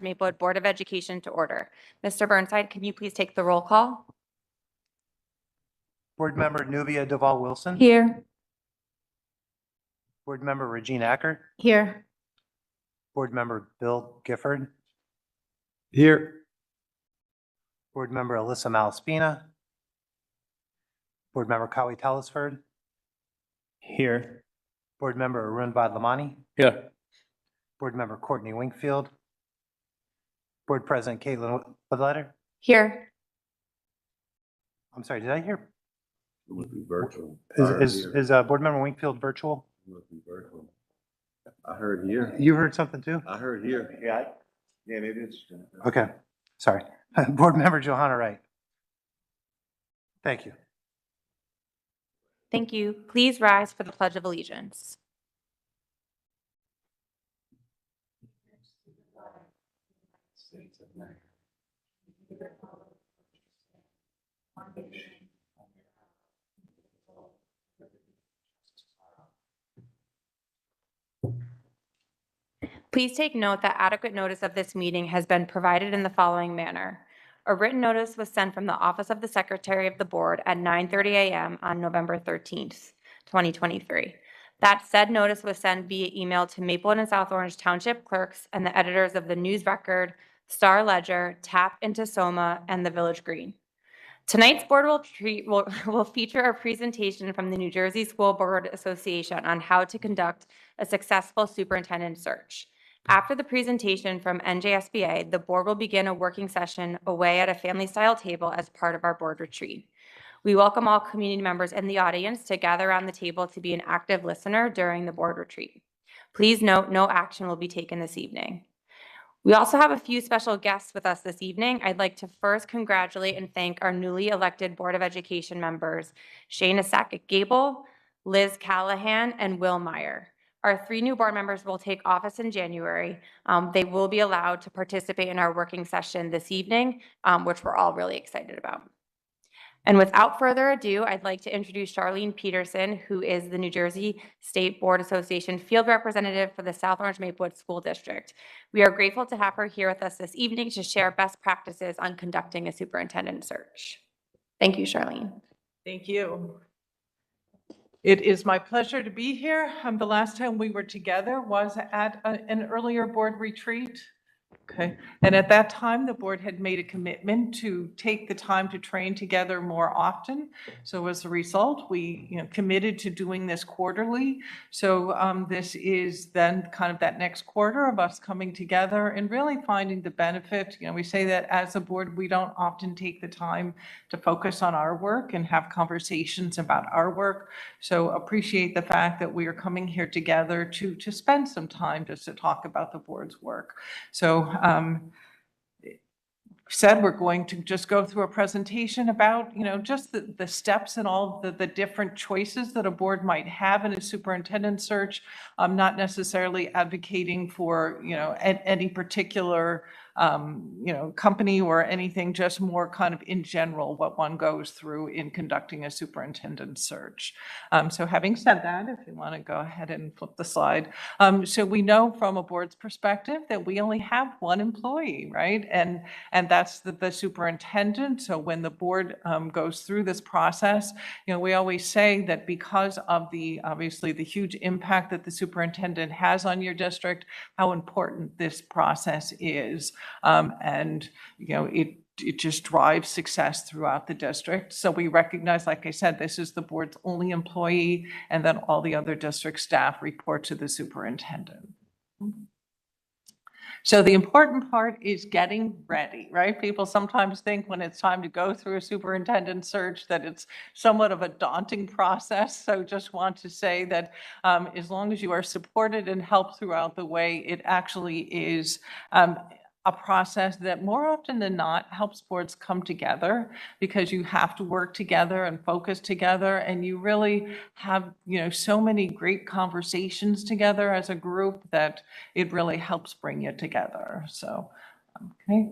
Maplewood Board of Education to order. Mr. Burnside, can you please take the roll call? Board Member Nubia Duval Wilson. Here. Board Member Regina Acker. Here. Board Member Bill Gifford. Here. Board Member Alyssa Malaspina. Board Member Kawi Telesford. Here. Board Member Arun Vadlamani. Yeah. Board Member Courtney Wingfield. Board President Caitlin Ledletter. Here. I'm sorry, did I hear? It would be virtual. Is Board Member Wingfield virtual? It would be virtual. I heard here. You heard something too? I heard here. Yeah. Yeah, maybe it's. Okay, sorry. Board Member Johanna Wright. Thank you. Thank you. Please rise for the Pledge of Allegiance. Please take note that adequate notice of this meeting has been provided in the following manner. A written notice was sent from the Office of the Secretary of the Board at 9:30 a.m. on November 13th, 2023. That said notice was sent via email to Maplewood and South Orange Township clerks and the editors of the News Record, Star Ledger, Tap into Soma, and the Village Green. Tonight's board will feature a presentation from the New Jersey School Board Association on how to conduct a successful superintendent search. After the presentation from NJSBA, the board will begin a working session away at a family-style table as part of our board retreat. We welcome all community members in the audience to gather around the table to be an active listener during the board retreat. Please note, no action will be taken this evening. We also have a few special guests with us this evening. I'd like to first congratulate and thank our newly elected Board of Education members, Shana Sackett-Gable, Liz Callahan, and Will Meyer. Our 3 new board members will take office in January. They will be allowed to participate in our working session this evening, which we're all really excited about. And without further ado, I'd like to introduce Charlene Peterson, who is the New Jersey State Board Association Field Representative for the South Orange Maplewood School District. We are grateful to have her here with us this evening to share best practices on conducting a superintendent search. Thank you, Charlene. Thank you. It is my pleasure to be here. The last time we were together was at an earlier board retreat. Okay. And at that time, the board had made a commitment to take the time to train together more often. So as a result, we committed to doing this quarterly. So this is then kind of that next quarter of us coming together and really finding the benefit. We say that as a board, we don't often take the time to focus on our work and have conversations about our work. So appreciate the fact that we are coming here together to spend some time just to talk about the board's work. So said we're going to just go through a presentation about, just the steps and all the different choices that a board might have in a superintendent search. I'm not necessarily advocating for, any particular company or anything, just more kind of in general what one goes through in conducting a superintendent search. So having said that, if you want to go ahead and flip the slide. So we know from a board's perspective that we only have one employee, right? And that's the superintendent. So when the board goes through this process, we always say that because of obviously the huge impact that the superintendent has on your district, how important this process is. And it just drives success throughout the district. So we recognize, like I said, this is the board's only employee, and then all the other district staff report to the superintendent. So the important part is getting ready, right? People sometimes think when it's time to go through a superintendent search that it's somewhat of a daunting process. So just want to say that as long as you are supported and helped throughout the way, it actually is a process that more often than not helps boards come together, because you have to work together and focus together, and you really have so many great conversations together as a group that it really helps bring you together. So okay.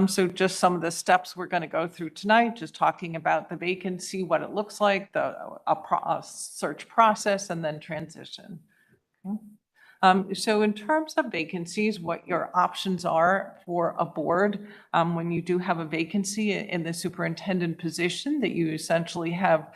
So just some of the steps we're going to go through tonight, just talking about the vacancy, what it looks like, a search process, and then transition. Okay. So in terms of vacancies, what your options are for a board, when you do have a vacancy in the superintendent position, that you essentially have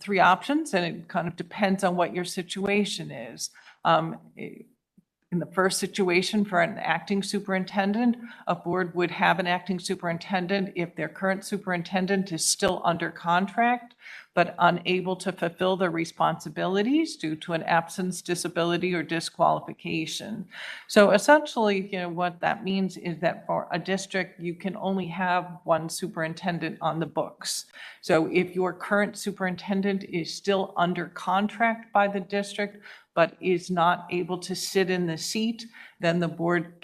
three options, and it kind of depends on what your situation is. In the first situation for an acting superintendent, a board would have an acting superintendent if their current superintendent is still under contract, but unable to fulfill their responsibilities due to an absence, disability, or disqualification. So essentially, what that means is that for a district, you can only have one superintendent on the books. So if your current superintendent is still under contract by the district, but is not able to sit in the seat, then the board,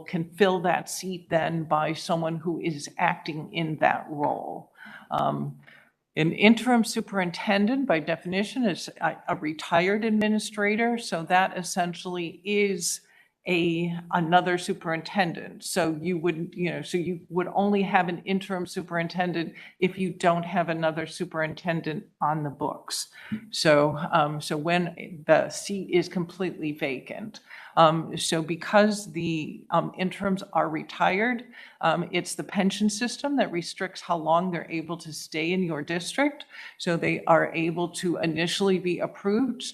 can fill that seat then by someone who is acting in that role. An interim superintendent, by definition, is a retired administrator, so that essentially is another superintendent. So you would only have an interim superintendent if you don't have another superintendent on the books. So when the seat is completely vacant. So because the interims are retired, it's the pension system that restricts how long they're able to stay in your district. So they are able to initially be approved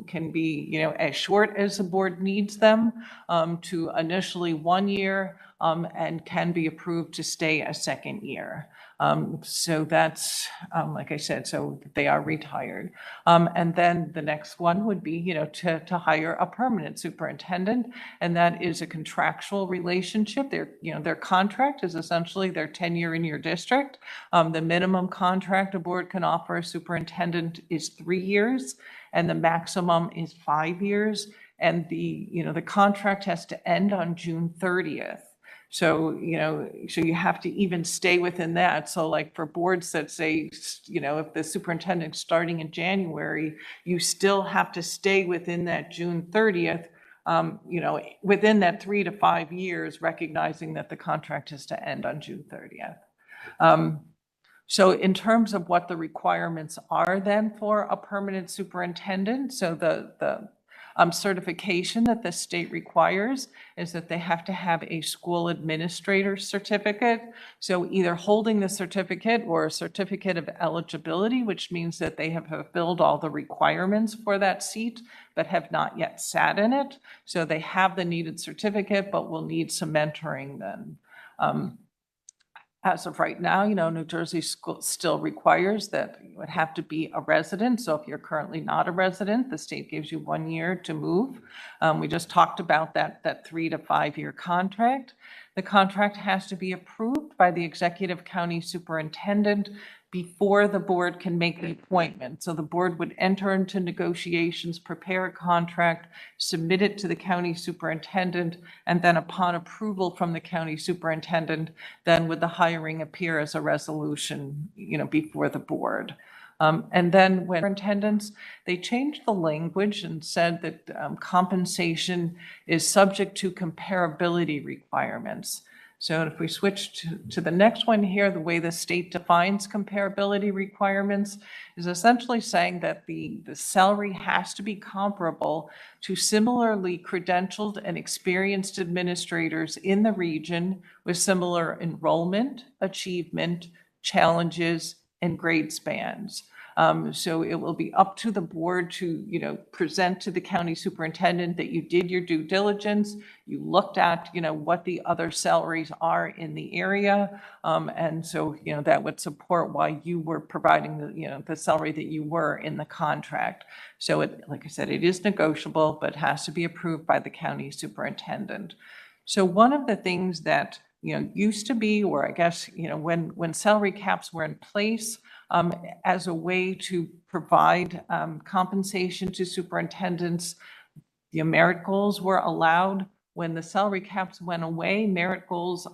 can be, as short as the board needs them, to initially 1 year, and can be approved to stay a second year. So that's, like I said, so they are retired. And then the next one would be, to hire a permanent superintendent, and that is a contractual relationship. Their contract is essentially their tenure in your district. The minimum contract a board can offer a superintendent is 3 years, and the maximum is 5 years. And the contract has to end on June 30th. So, so you have to even stay within that. So like for boards that say, if the superintendent's starting in January, you still have to stay within that June 30th, within that 3 to 5 years, recognizing that the contract is to end on June 30th. So in terms of what the requirements are then for a permanent superintendent, so the certification that the state requires is that they have to have a school administrator certificate. So either holding the certificate or a certificate of eligibility, which means that they have fulfilled all the requirements for that seat, but have not yet sat in it. So they have the needed certificate, but will need some mentoring then. As of right now, New Jersey still requires that you would have to be a resident. So if you're currently not a resident, the state gives you 1 year to move. We just talked about that 3 to 5 year contract. The contract has to be approved by the executive county superintendent before the board can make the appointment. So the board would enter into negotiations, prepare a contract, submit it to the county superintendent, and then upon approval from the county superintendent, then would the hiring appear as a resolution, before the board. And then when superintendents, they changed the language and said that compensation is subject to comparability requirements. So if we switch to the next one here, the way the state defines comparability requirements is essentially saying that the salary has to be comparable to similarly credentialed and experienced administrators in the region with similar enrollment, achievement, challenges, and grade spans. So it will be up to the board to, present to the county superintendent that you did your due diligence, you looked at, what the other salaries are in the area. And so, that would support why you were providing the salary that you were in the contract. So like I said, it is negotiable, but has to be approved by the county superintendent. So one of the things that, used to be, or I guess, when salary caps were in place, as a way to provide compensation to superintendents, merit goals were allowed. When the salary caps went away, merit goals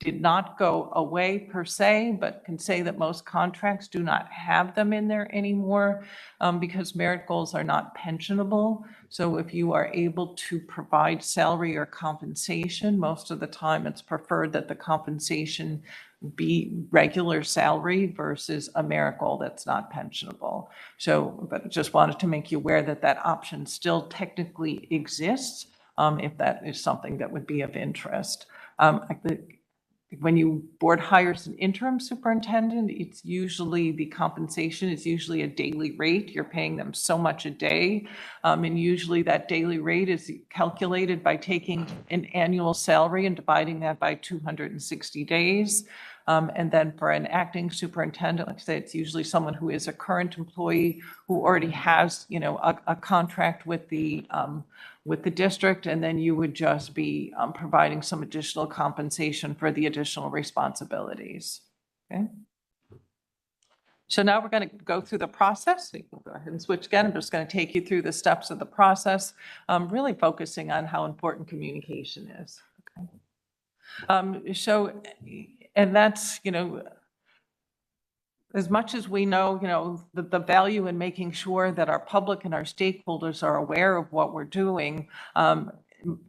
did not go away per se, but can say that most contracts do not have them in there anymore because merit goals are not pensionable. So if you are able to provide salary or compensation, most of the time it's preferred that the compensation be regular salary versus a merit goal that's not pensionable. So, but just wanted to make you aware that that option still technically exists if that is something that would be of interest. I think when you board hires an interim superintendent, it's usually the compensation is usually a daily rate. You're paying them so much a day. And usually that daily rate is calculated by taking an annual salary and dividing that by 260 days. And then for an acting superintendent, like I say, it's usually someone who is a current employee who already has, you know, a contract with the district, and then you would just be providing some additional compensation for the additional responsibilities. Okay. So now we're going to go through the process. So you can go ahead and switch again. I'm just going to take you through the steps of the process, really focusing on how important communication is. Okay. And that's, you know, as much as we know, you know, the value in making sure that our public and our stakeholders are aware of what we're doing,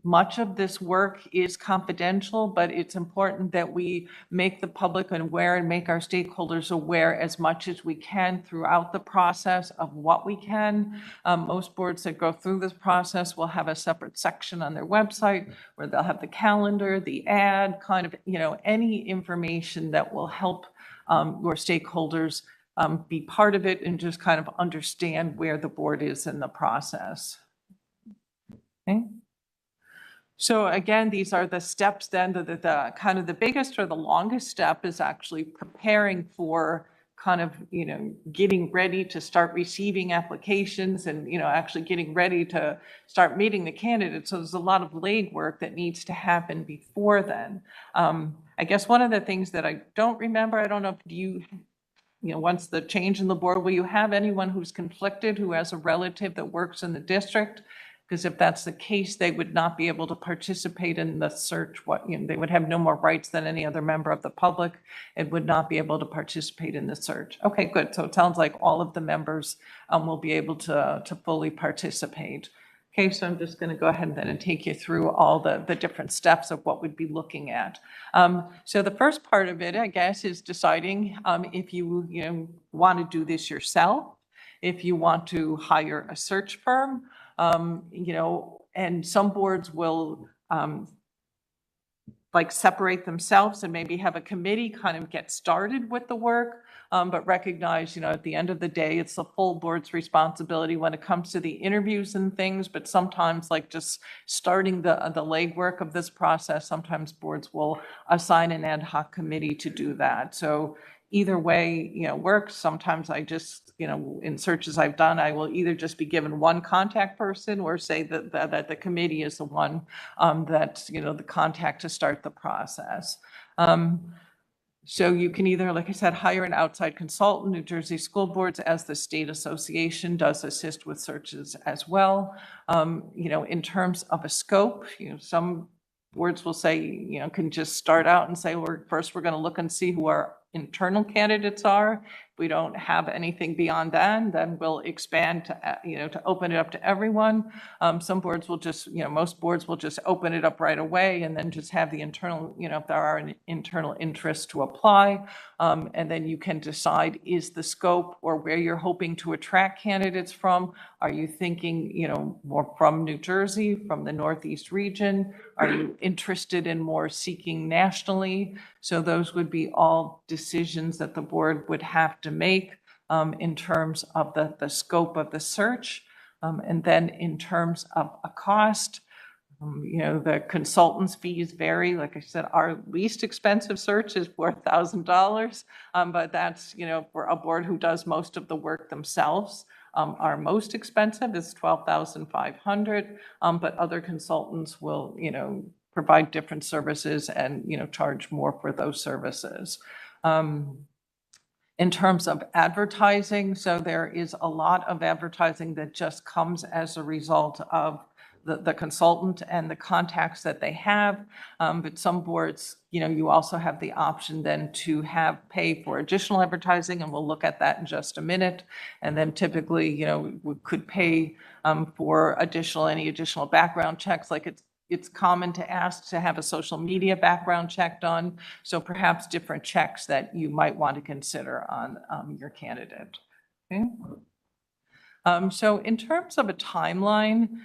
much of this work is confidential, but it's important that we make the public aware and make our stakeholders aware as much as we can throughout the process of what we can. Most boards that go through this process will have a separate section on their website where they'll have the calendar, the ad, kind of, you know, any information that will help your stakeholders be part of it and just kind of understand where the board is in the process. Okay. So again, these are the steps then. The kind of the biggest or the longest step is actually preparing for kind of, you know, getting ready to start receiving applications and, you know, actually getting ready to start meeting the candidates. So there's a lot of legwork that needs to happen before then. I guess one of the things that I don't remember, I don't know if you know, once the change in the board, will you have anyone who's conflicted, who has a relative that works in the district? Because if that's the case, they would not be able to participate in the search. You know, they would have no more rights than any other member of the public and would not be able to participate in the search. Okay, good. So it sounds like all of the members will be able to fully participate. Okay, so I'm just going to go ahead and take you through all the different steps of what we'd be looking at. So the first part of it, I guess, is deciding if you want to do this yourself, if you want to hire a search firm. You know, and some boards will like separate themselves and maybe have a committee kind of get started with the work, but recognize, you know, at the end of the day, it's the full board's responsibility when it comes to the interviews and things. But sometimes, like just starting the legwork of this process, sometimes boards will assign an ad hoc committee to do that. So either way, you know, works. Sometimes I just, you know, in searches I've done, I will either just be given one contact person or say that the committee is the one that's, you know, the contact to start the process. So you can either, like I said, hire an outside consultant. New Jersey School Boards, as the state association, does assist with searches as well. You know, in terms of a scope, you know, some boards will say, you know, can just start out and say, we're going to look and see who our internal candidates are. If we don't have anything beyond that, then we'll expand to, you know, to open it up to everyone. Some boards will just, you know, most boards will just open it up right away and then just have the internal, you know, if there are an internal interest to apply. And then you can decide, is the scope or where you're hoping to attract candidates from? Are you thinking, you know, more from New Jersey, from the Northeast region? Are you interested in more seeking nationally? So those would be all decisions that the board would have to make in terms of the scope of the search. And then in terms of a cost, you know, the consultant's fees vary. Like I said, our least expensive search is $4,000, but that's, you know, for a board who does most of the work themselves. Our most expensive is $12,500, but other consultants will, you know, provide different services and, you know, charge more for those services. In terms of advertising, so there is a lot of advertising that just comes as a result of the consultant and the contacts that they have. But some boards, you also have the option then to pay for additional advertising, and we'll look at that in just a minute. And then typically, we could pay for any additional background checks, like it's common to ask to have a social media background check done. So perhaps different checks that you might want to consider on your candidate. Okay. So in terms of a timeline,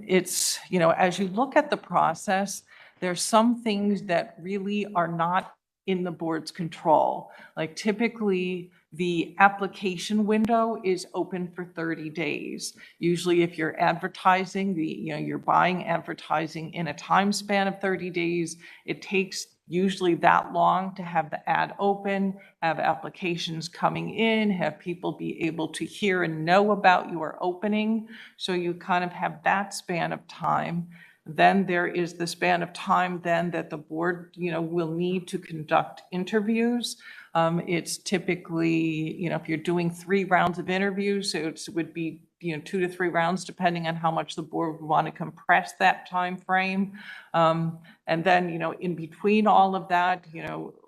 it's, as you look at the process, there's some things that really are not in the board's control. Like typically, the application window is open for 30 days. Usually if you're advertising, you're buying advertising in a time span of 30 days, it takes usually that long to have the ad open, have applications coming in, have people be able to hear and know about your opening. So you kind of have that span of time. Then there is the span of time then that the board, will need to conduct interviews. It's typically, if you're doing 3 rounds of interviews, it would be, 2 to 3 rounds, depending on how much the board would want to compress that time frame. And then, in between all of that,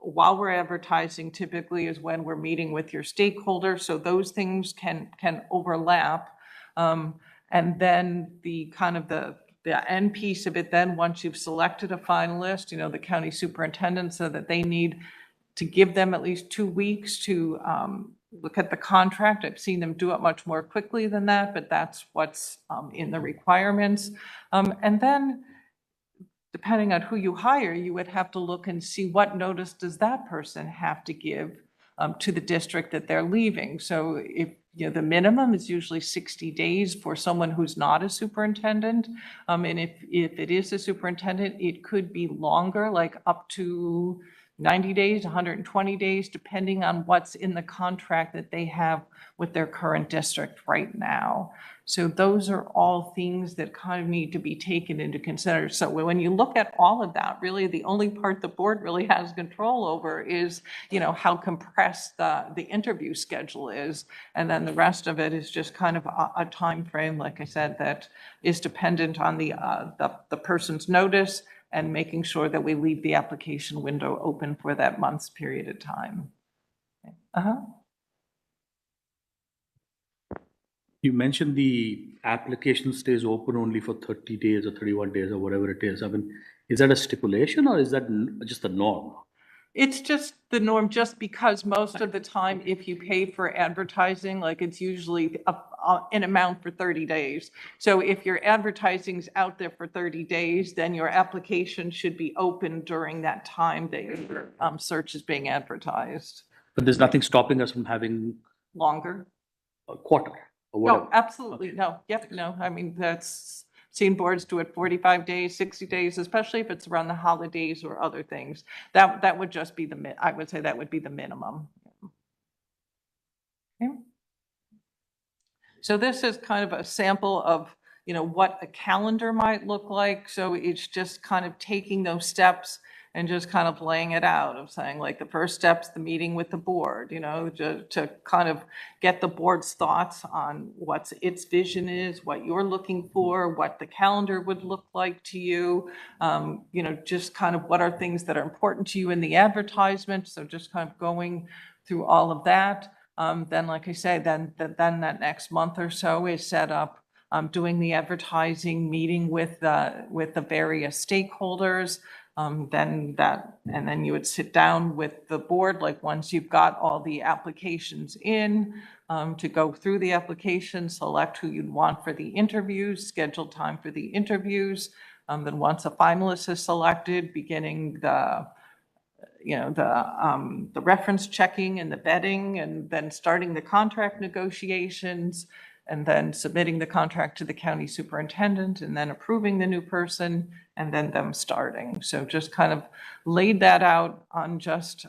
while we're advertising, typically is when we're meeting with your stakeholders. So those things can overlap. And then the end piece of it, then once you've selected a finalist, the county superintendent, so that they need to give them at least 2 weeks to look at the contract. I've seen them do it much more quickly than that, but that's what's in the requirements. And then depending on who you hire, you would have to look and see what notice does that person have to give to the district that they're leaving. So if the minimum is usually 60 days for someone who's not a superintendent. And if it is a superintendent, it could be longer, like up to 90 days, 120 days, depending on what's in the contract that they have with their current district right now. So those are all things that kind of need to be taken into consideration. So when you look at all of that, really the only part the board really has control over is, how compressed the interview schedule is. And then the rest of it is just kind of a time frame, like I said, that is dependent on the person's notice and making sure that we leave the application window open for that month's period of time. You mentioned the application stays open only for 30 days or 31 days or whatever it is. I mean, is that a stipulation or is that just the norm? It's just the norm, just because most of the time, if you pay for advertising, like it's usually an amount for 30 days. So if your advertising's out there for 30 days, then your application should be open during that time that your search is being advertised. But there's nothing stopping us from having Longer? a quarter or whatever. No, absolutely, no, yep, no, I mean, that's, seen boards do it 45 days, 60 days, especially if it's around the holidays or other things. That would just be I would say that would be the minimum. Okay. So this is kind of a sample of, what a calendar might look like. So it's just kind of taking those steps and just kind of laying it out, of saying, like, the first step's the meeting with the board, to kind of get the board's thoughts on what its vision is, what you're looking for, what the calendar would look like to you, just kind of what are things that are important to you in the advertisement. So just kind of going through all of that. Then, like I say, then that next month or so is set up doing the advertising, meeting with the various stakeholders. Then you would sit down with the board, like once you've got all the applications in, to go through the application, select who you'd want for the interviews, schedule time for the interviews. Then once a finalist is selected, beginning the reference checking and the vetting, and then starting the contract negotiations, and then submitting the contract to the county superintendent, and then approving the new person, and then them starting. So just kind of laid that out on just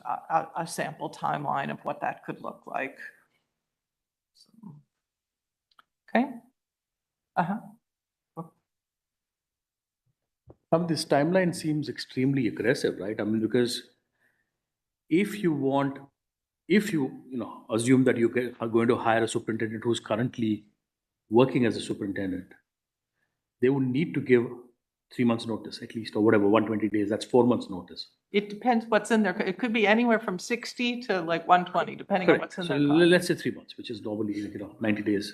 a sample timeline of what that could look like. Okay. This timeline seems extremely aggressive, right? I mean, because if you assume that you are going to hire a superintendent who's currently working as a superintendent, they would need to give 3 months notice at least, or whatever, 120 days, that's 4 months notice. It depends what's in there. It could be anywhere from 60 to like 120, depending on Correct. what's in So their contract. let's say 3 months, which is normally, 90 days.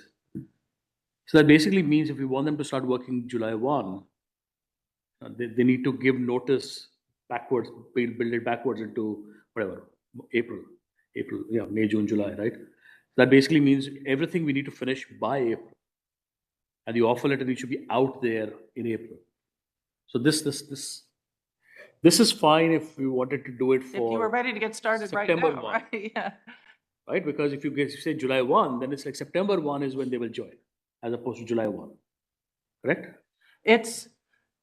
So that basically means if we want them to start working July 1, they need to give notice backwards, build it backwards into whatever, April, yeah, May, June, July, right? That basically means everything we need to finish by April. And the offer letter needs to be out there in April. So this is fine if we wanted to do it If you were for, ready to get started right September now, 1. right? Yeah. right? Because if you say July 1, then it's like September 1 is when they will join, as opposed to July 1, correct?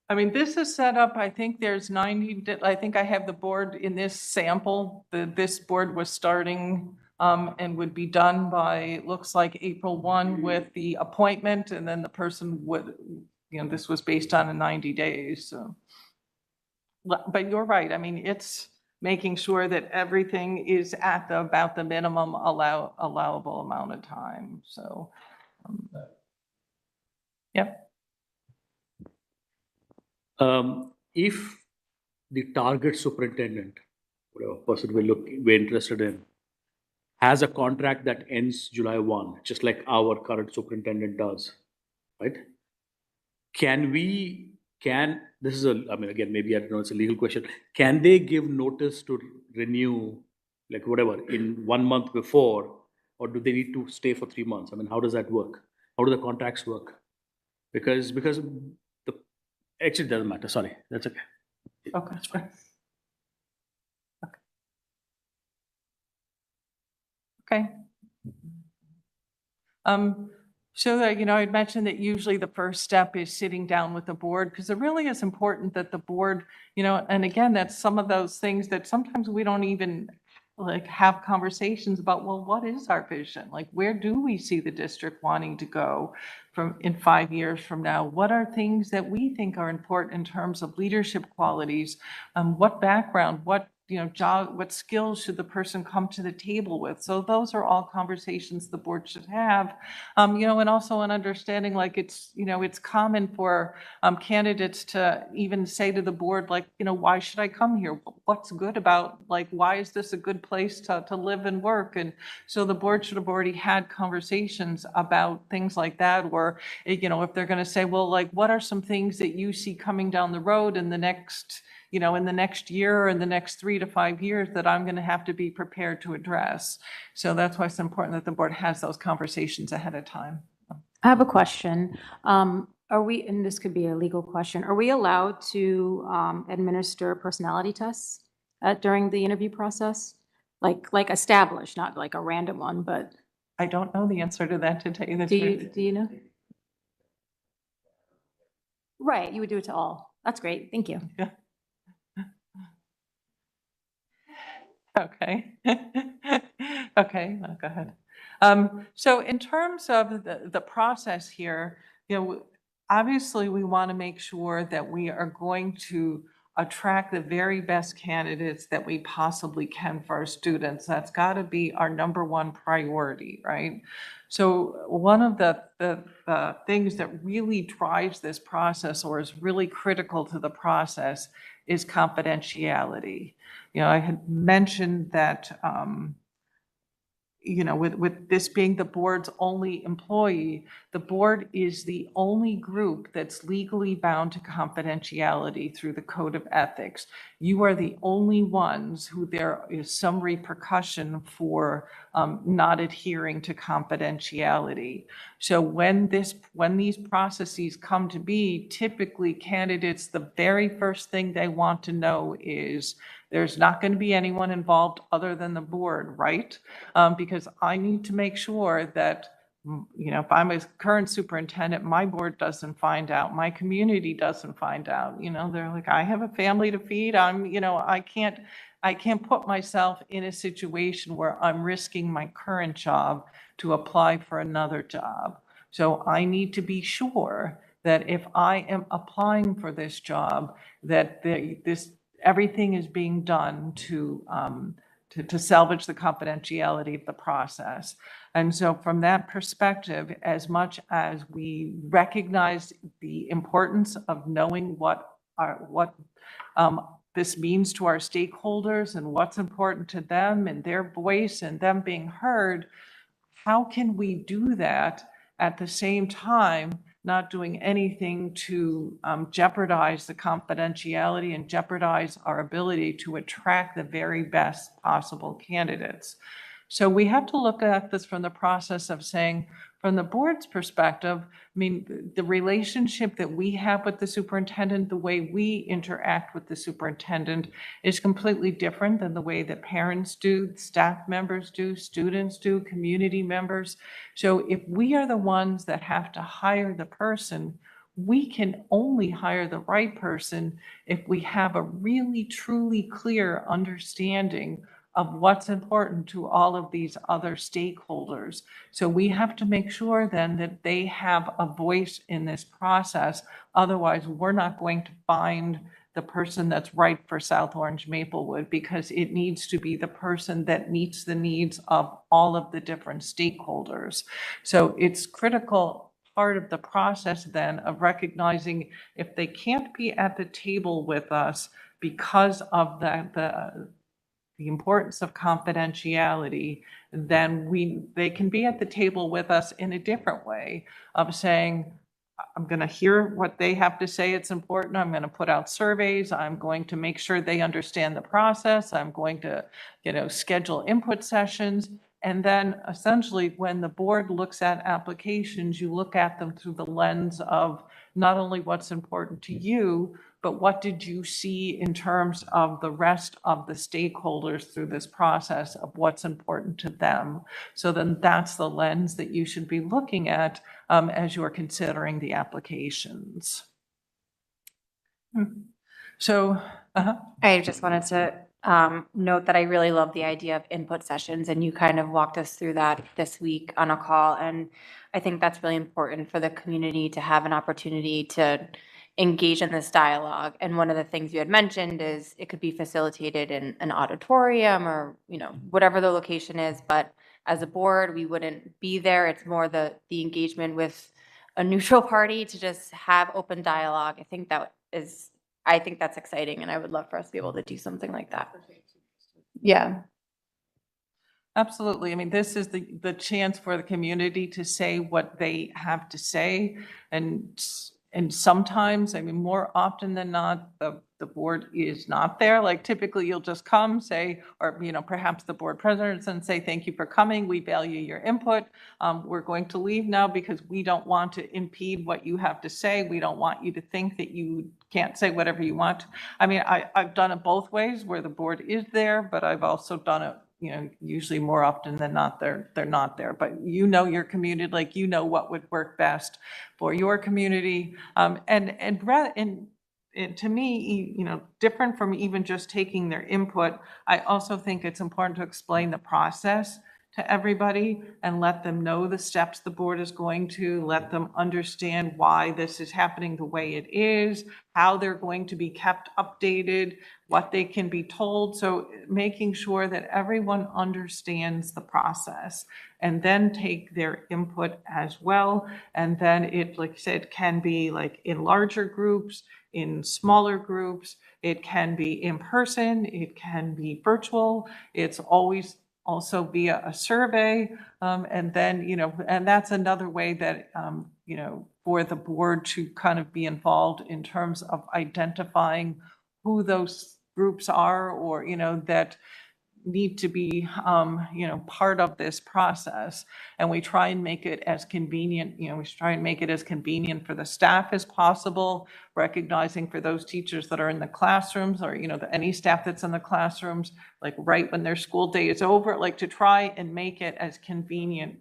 I mean, this is set up, I think there's 90, I think I have the board in this sample. This board was starting and would be done by, it looks like April 1 with the appointment, and then the person would, this was based on a 90 days, so. But you're right, I mean, it's making sure that everything is at about the minimum allowable amount of time, so. Yep. If the target superintendent, whatever person we're interested in, has a contract that ends July 1, just like our current superintendent does, right? This is I mean, again, maybe I don't know, it's a legal question. Can they give notice to renew, like whatever, in 1 month before, or do they need to stay for 3 months? I mean, how does that work? How do the contracts work? Because actually, it doesn't matter. Sorry, that's okay. Okay. That's fine. Okay. So that, I'd mentioned that usually the first step is sitting down with the board, because it really is important that the board, and again, that's some of those things that sometimes we don't even have conversations about, well, what is our vision? Like, where do we see the district wanting to go in 5 years from now? What are things that we think are important in terms of leadership qualities? What background, what job, what skills should the person come to the table with? So those are all conversations the board should have, and also an understanding, like it's common for candidates to even say to the board, like, why should I come here? What's good about, like, why is this a good place to live and work? And so the board should have already had conversations about things like that, or, if they're going to say, well, like, what are some things that you see coming down the road in the next year or in the next 3 to 5 years that I'm going to have to be prepared to address. So that's why it's important that the board has those conversations ahead of time. I have a question. Are we, and this could be a legal question, are we allowed to administer personality tests during the interview process? Like established, not like a random one, but. I don't know the answer to that, to tell you the truth. Do you know? Right, you would do it to all. That's great. Thank you. Yeah. Okay. Okay, go ahead. So in terms of the process here, obviously we want to make sure that we are going to attract the very best candidates that we possibly can for our students. That's got to be our number one priority, right? So one of the things that really drives this process, or is really critical to the process, is confidentiality. I had mentioned that, with this being the board's only employee, the board is the only group that's legally bound to confidentiality through the Code of Ethics. You are the only ones who there is some repercussion for not adhering to confidentiality. So when these processes come to be, typically candidates, the very first thing they want to know is there's not going to be anyone involved other than the board, right? Because I need to make sure that, if I'm a current superintendent, my board doesn't find out, my community doesn't find out. They're like, I have a family to feed. I can't put myself in a situation where I'm risking my current job to apply for another job. So I need to be sure that if I am applying for this job, that everything is being done to to salvage the confidentiality of the process. And so from that perspective, as much as we recognize the importance of knowing what this means to our stakeholders and what's important to them and their voice and them being heard, how can we do that at the same time not doing anything to jeopardize the confidentiality and jeopardize our ability to attract the very best possible candidates? So we have to look at this from the process of saying, from the board's perspective, I mean, the relationship that we have with the superintendent, the way we interact with the superintendent is completely different than the way that parents do, staff members do, students do, community members. So if we are the ones that have to hire the person, we can only hire the right person if we have a really, truly clear understanding of what's important to all of these other stakeholders. So we have to make sure then that they have a voice in this process. Otherwise, we're not going to find the person that's right for South Orange Maplewood, because it needs to be the person that meets the needs of all of the different stakeholders. So it's critical part of the process then of recognizing if they can't be at the table with us because of the importance of confidentiality, then they can be at the table with us in a different way of saying, I'm going to hear what they have to say. It's important. I'm going to put out surveys. I'm going to make sure they understand the process. I'm going to, schedule input sessions. And then essentially when the board looks at applications, you look at them through the lens of not only what's important to you, but what did you see in terms of the rest of the stakeholders through this process of what's important to them? So then that's the lens that you should be looking at as you're considering the applications. So, I just wanted to note that I really love the idea of input sessions, and you kind of walked us through that this week on a call. And I think that's really important for the community to have an opportunity to engage in this dialogue. And one of the things you had mentioned is it could be facilitated in an auditorium or, whatever the location is. But as a board, we wouldn't be there. It's more the engagement with a neutral party to just have open dialogue. I think that's exciting, and I would love for us to be able to do something like that. Yeah. absolutely. I mean, this is the chance for the community to say what they have to say. And sometimes, I mean, more often than not, the board is not there. Like typically you'll just come, say, or, perhaps the board presidents and say, thank you for coming. We value your input. We're going to leave now because we don't want to impede what you have to say. We don't want you to think that you can't say whatever you want. I mean, I've done it both ways where the board is there, but I've also done it usually more often than not, they're not there, but your community, like, what would work best for your community. And to me, different from even just taking their input, I also think it's important to explain the process to everybody and let them know the steps the board is going to, let them understand why this is happening the way it is, how they're going to be kept updated, what they can be told. So making sure that everyone understands the process and then take their input as well. And then it, like I said, can be like in larger groups, in smaller groups, it can be in person, it can be virtual, it's always also via a survey. And then, and that's another way that, for the board to kind of be involved in terms of identifying who those groups are, or, that need to be, part of this process. And we try and make it as convenient, we try and make it as convenient for the staff as possible, recognizing for those teachers that are in the classrooms or, any staff that's in the classrooms, like right when their school day is over, like to try and make it as convenient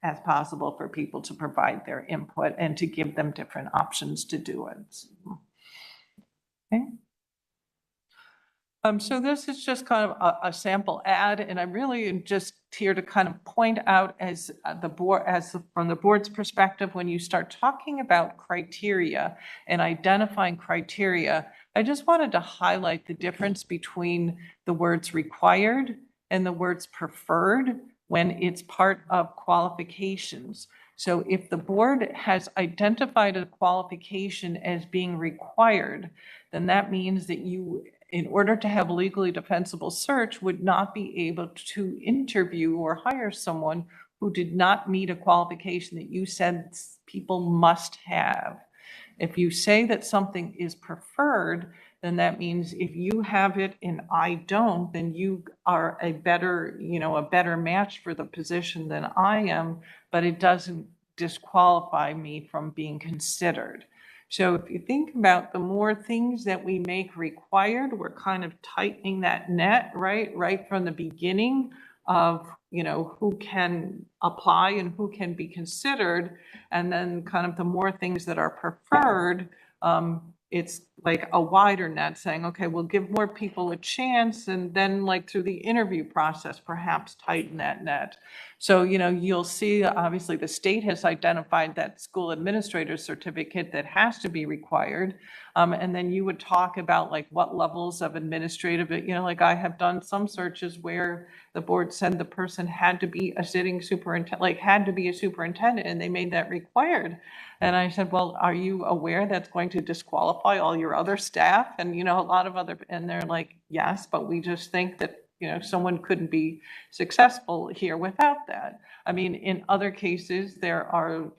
as possible for people to provide their input and to give them different options to do it. Okay. So this is just kind of a sample ad, and I'm really just here to kind of point out as from the board's perspective, when you start talking about criteria and identifying criteria, I just wanted to highlight the difference between the words required and the words preferred when it's part of qualifications. So if the board has identified a qualification as being required, then that means that you, in order to have a legally defensible search, would not be able to interview or hire someone who did not meet a qualification that you said people must have. If you say that something is preferred, then that means if you have it and I don't, then you are a better, a better match for the position than I am, but it doesn't disqualify me from being considered. So if you think about the more things that we make required, we're kind of tightening that net, right from the beginning of, who can apply and who can be considered. And then kind of the more things that are preferred, it's like a wider net saying, okay, we'll give more people a chance, and then like through the interview process, perhaps tighten that net. So, you'll see, obviously, the state has identified that school administrator certificate that has to be required. And then you would talk about like what levels of administrative, like I have done some searches where the board said the person had to be a sitting superintendent, like had to be a superintendent, and they made that required. And I said, well, are you aware that's going to disqualify all your other staff? And, a lot of other, and they're like, yes, but we just think that, someone couldn't be successful here without that. I mean, in other cases, there are,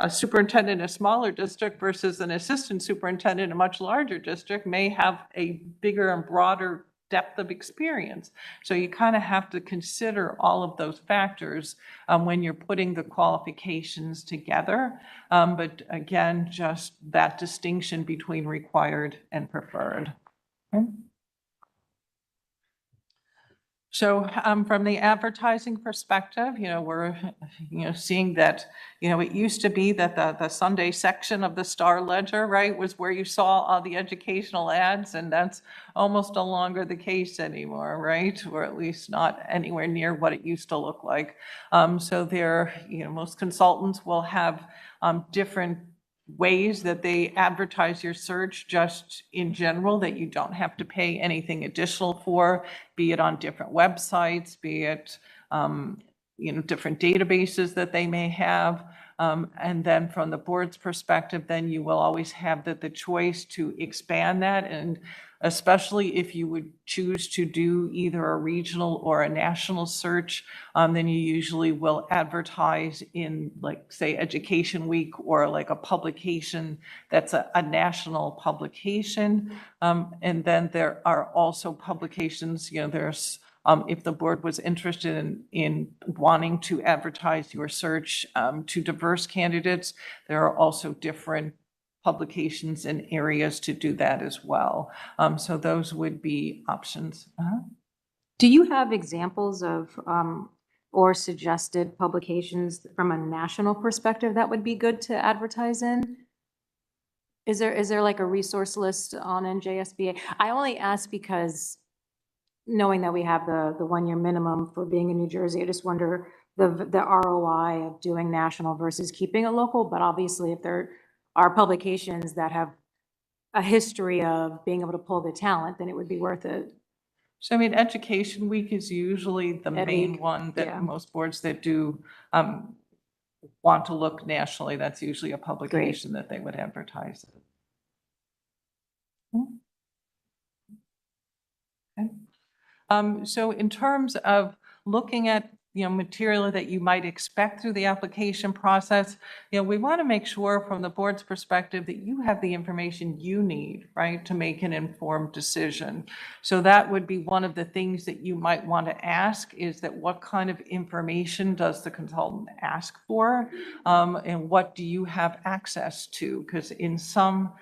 a superintendent in a smaller district versus an assistant superintendent in a much larger district may have a bigger and broader depth of experience. So you kind of have to consider all of those factors when you're putting the qualifications together. But again, just that distinction between required and preferred. Okay. So from the advertising perspective, we're, seeing that, it used to be that the Sunday section of the Star Ledger, right, was where you saw all the educational ads, and that's almost no longer the case anymore, right? Or at least not anywhere near what it used to look like. So there, most consultants will have different ways that they advertise your search just in general that you don't have to pay anything additional for, be it on different websites, be it, different databases that they may have. And then from the board's perspective, then you will always have the choice to expand that. And especially if you would choose to do either a regional or a national search, then you usually will advertise in, like, say, Education Week or like a publication that's a national publication. And then there are also publications, there's if the board was interested in wanting to advertise your search to diverse candidates, there are also different publications and areas to do that as well. So those would be options. Do you have examples of or suggested publications from a national perspective that would be good to advertise in? Is there like a resource list on NJSBA? I only ask because knowing that we have the 1-year minimum for being in New Jersey, I just wonder the ROI of doing national versus keeping it local. But obviously, if there are publications that have a history of being able to pull the talent, then it would be worth it. So, I mean, Education Week is usually the Ed main Week, one that yeah. most boards that do want to look nationally, that's usually a publication that they would advertise. Okay. So in terms of looking at, material that you might expect through the application process, we want to make sure from the board's perspective that you have the information you need, right, to make an informed decision. So that would be one of the things that you might want to ask, is that what kind of information does the consultant ask for? And what do you have access to? Because in some,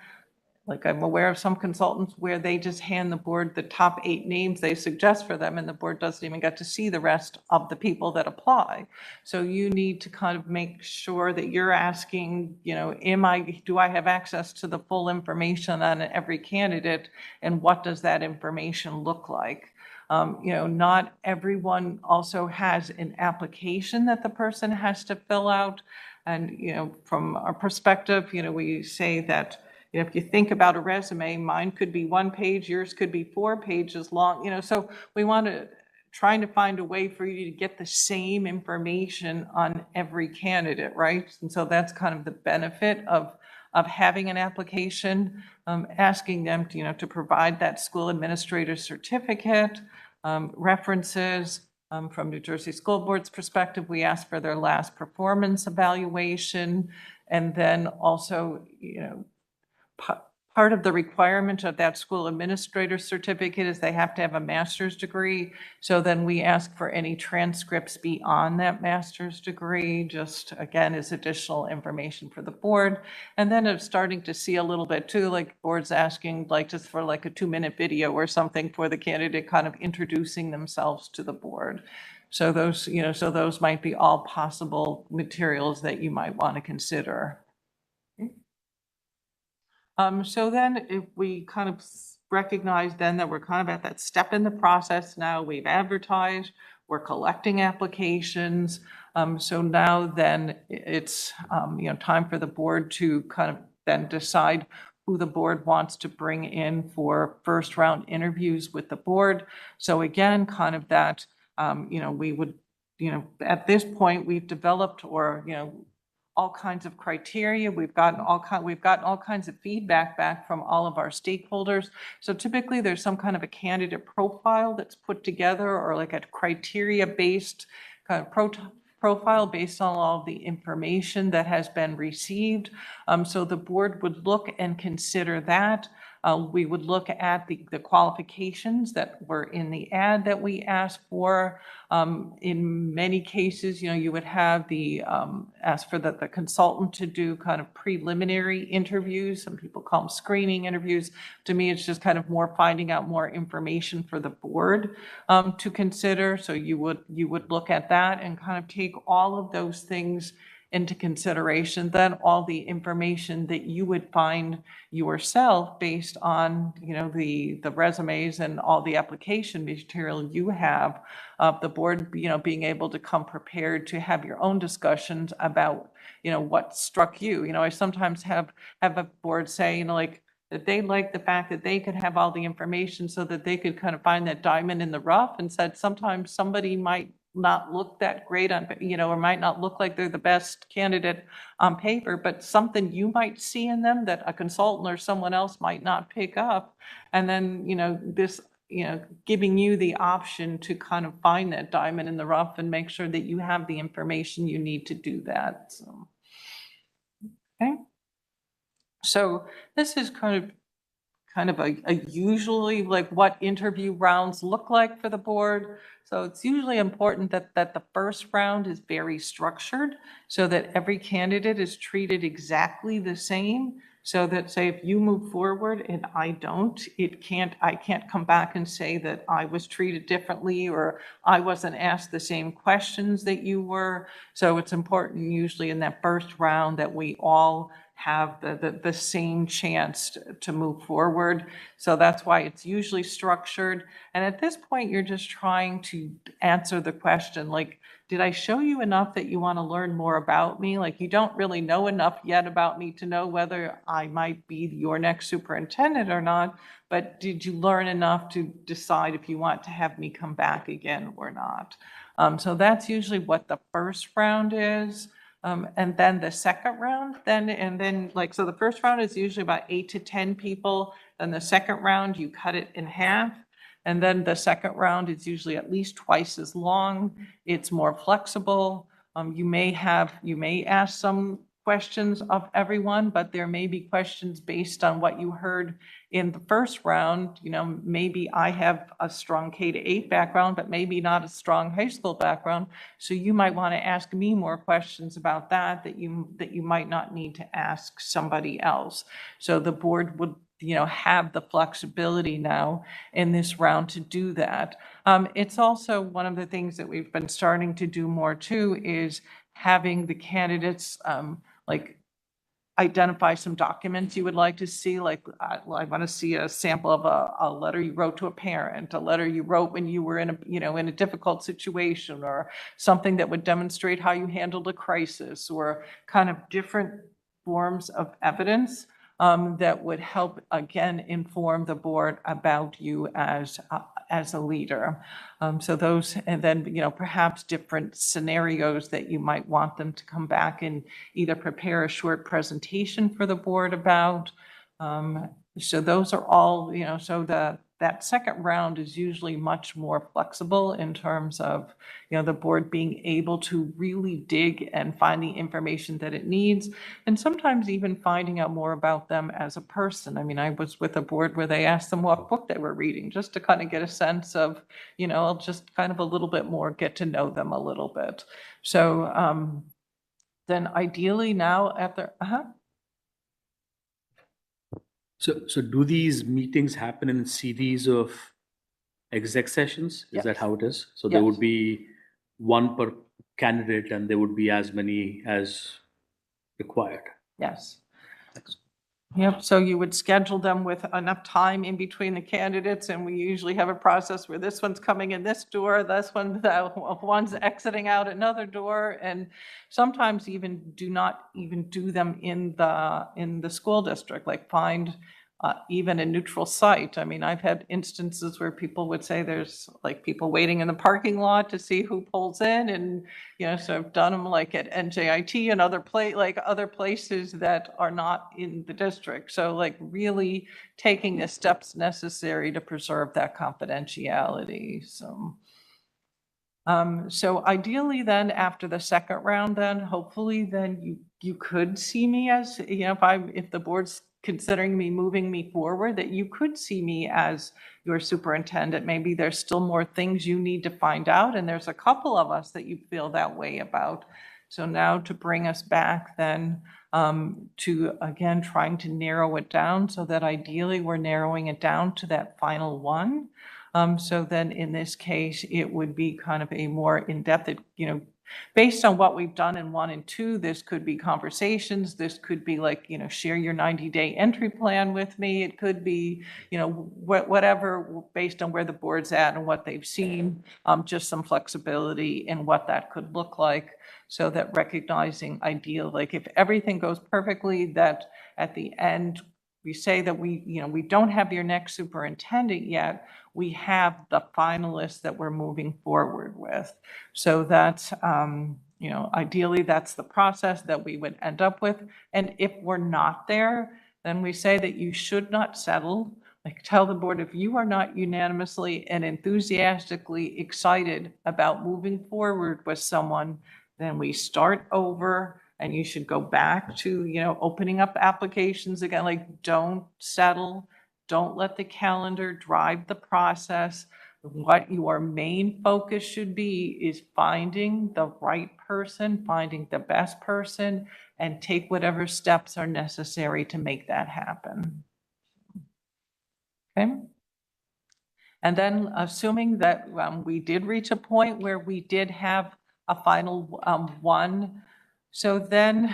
like, I'm aware of some consultants where they just hand the board the top 8 names they suggest for them, and the board doesn't even get to see the rest of the people that apply. So you need to kind of make sure that you're asking, do I have access to the full information on every candidate, and what does that information look like? Not everyone also has an application that the person has to fill out. And, from our perspective, we say that, you know, if you think about a resume, mine could be 1 page, yours could be 4 pages long, you know, so we want to trying to find a way for you to get the same information on every candidate, right? And so that's kind of the benefit of having an application, asking them to, you know, to provide that school administrator certificate, references. From New Jersey School Board's perspective, we ask for their last performance evaluation. And then also, you know, part of the requirement of that school administrator certificate is they have to have a master's degree. So then we ask for any transcripts beyond that master's degree, just again, as additional information for the board. And then it's starting to see a little bit too, like boards asking like just for like a 2-minute video or something for the candidate kind of introducing themselves to the board. So those, you know, so those might be all possible materials that you might want to consider. So then if we kind of recognize then that we're kind of at that step in the process now, we've advertised, we're collecting applications. So now then it's, you know, time for the board to kind of then decide who the board wants to bring in for first round interviews with the board. So again, kind of that, you know, we would, you know, at this point we've developed or, you know, all kinds of criteria. We've gotten all kinds of feedback back from all of our stakeholders. So typically there's some kind of a candidate profile that's put together or like a criteria-based kind of profile based on all of the information that has been received. So the board would look and consider that. We would look at the qualifications that were in the ad that we asked for. In many cases, you know, you would have the ask for the consultant to do kind of preliminary interviews. Some people call them screening interviews. To me, it's just kind of more finding out more information for the board to consider. So you would look at that and kind of take all of those things into consideration, then all the information that you would find yourself based on, you know, the resumes and all the application material you have, the board, you know, being able to come prepared to have your own discussions about, you know, what struck you. You know, I sometimes have a board say, you know, like, that they like the fact that they could have all the information so that they could kind of find that diamond in the rough, and said sometimes somebody might not look that great on, you know, or might not look like they're the best candidate on paper, but something you might see in them that a consultant or someone else might not pick up. And then, you know, this, you know, giving you the option to kind of find that diamond in the rough and make sure that you have the information you need to do that. So, okay. So this is kind of a usually like what interview rounds look like for the board. So it's usually important that the first round is very structured so that every candidate is treated exactly the same. So that, say, if you move forward and I don't, I can't come back and say that I was treated differently or I wasn't asked the same questions that you were. So it's important usually in that first round that we all have the same chance to move forward. So that's why it's usually structured. And at this point, you're just trying to answer the question, like, did I show you enough that you want to learn more about me? Like, you don't really know enough yet about me to know whether I might be your next superintendent or not, but did you learn enough to decide if you want to have me come back again or not? So that's usually what the first round is. And then the second round, so the first round is usually about 8 to 10 people. Then the second round, you cut it in half. And then the second round is usually at least twice as long. It's more flexible. You may ask some questions of everyone, but there may be questions based on what you heard in the first round. You know, maybe I have a strong K-8 background, but maybe not a strong high school background. So you might want to ask me more questions about that you might not need to ask somebody else. So the board would, you know, have the flexibility now in this round to do that. It's also one of the things that we've been starting to do more too is having the candidates like identify some documents you would like to see. Like, I want to see a sample of a letter you wrote to a parent, a letter you wrote when you were in a difficult situation, or something that would demonstrate how you handled a crisis, or kind of different forms of evidence. that would help, again, inform the board about you as a leader. So those, and then, perhaps different scenarios that you might want them to come back and either prepare a short presentation for the board about. So those are all, so that second round is usually much more flexible in terms of, the board being able to really dig and find the information that it needs, and sometimes even finding out more about them as a person. I mean, I was with a board where they asked them what book they were reading, just to kind of get a sense of, just kind of a little bit more, get to know them a little bit. So then ideally now at the, So do these meetings happen in series of exec sessions? Is that Yes. how it is? So there Yes. would be one per candidate and there would be as many as required. yes. Yep, so you would schedule them with enough time in between the candidates, and we usually have a process where this one's coming in this door, this one's exiting out another door, and sometimes even do not even do them in the school district, like find even a neutral site. I mean, I've had instances where people would say there's like people waiting in the parking lot to see who pulls in, and so I've done them like at NJIT and other places that are not in the district. So like really taking the steps necessary to preserve that confidentiality. So ideally then after the second round, then hopefully then you could see me as, if the board's considering moving me forward, that you could see me as your superintendent. Maybe there's still more things you need to find out, and there's a couple of us that you feel that way about. So now to bring us back then to, again, trying to narrow it down so that ideally we're narrowing it down to that final one. So then in this case, it would be kind of a more in-depth, based on what we've done in 1 and 2, this could be conversations, this could be like, share your 90-day entry plan with me. It could be, whatever, based on where the board's at and what they've seen, just some flexibility in what that could look like, so that recognizing ideal, like if everything goes perfectly, that at the end, we say that we don't have your next superintendent yet, we have the finalists that we're moving forward with. So that's, ideally that's the process that we would end up with. And if we're not there, then we say that you should not settle. Like tell the board, if you are not unanimously and enthusiastically excited about moving forward with someone, then we start over. And you should go back to, opening up applications again, like don't settle, don't let the calendar drive the process. What your main focus should be is finding the right person, finding the best person, and take whatever steps are necessary to make that happen. Okay? And then assuming that we did reach a point where we did have a final one, so then,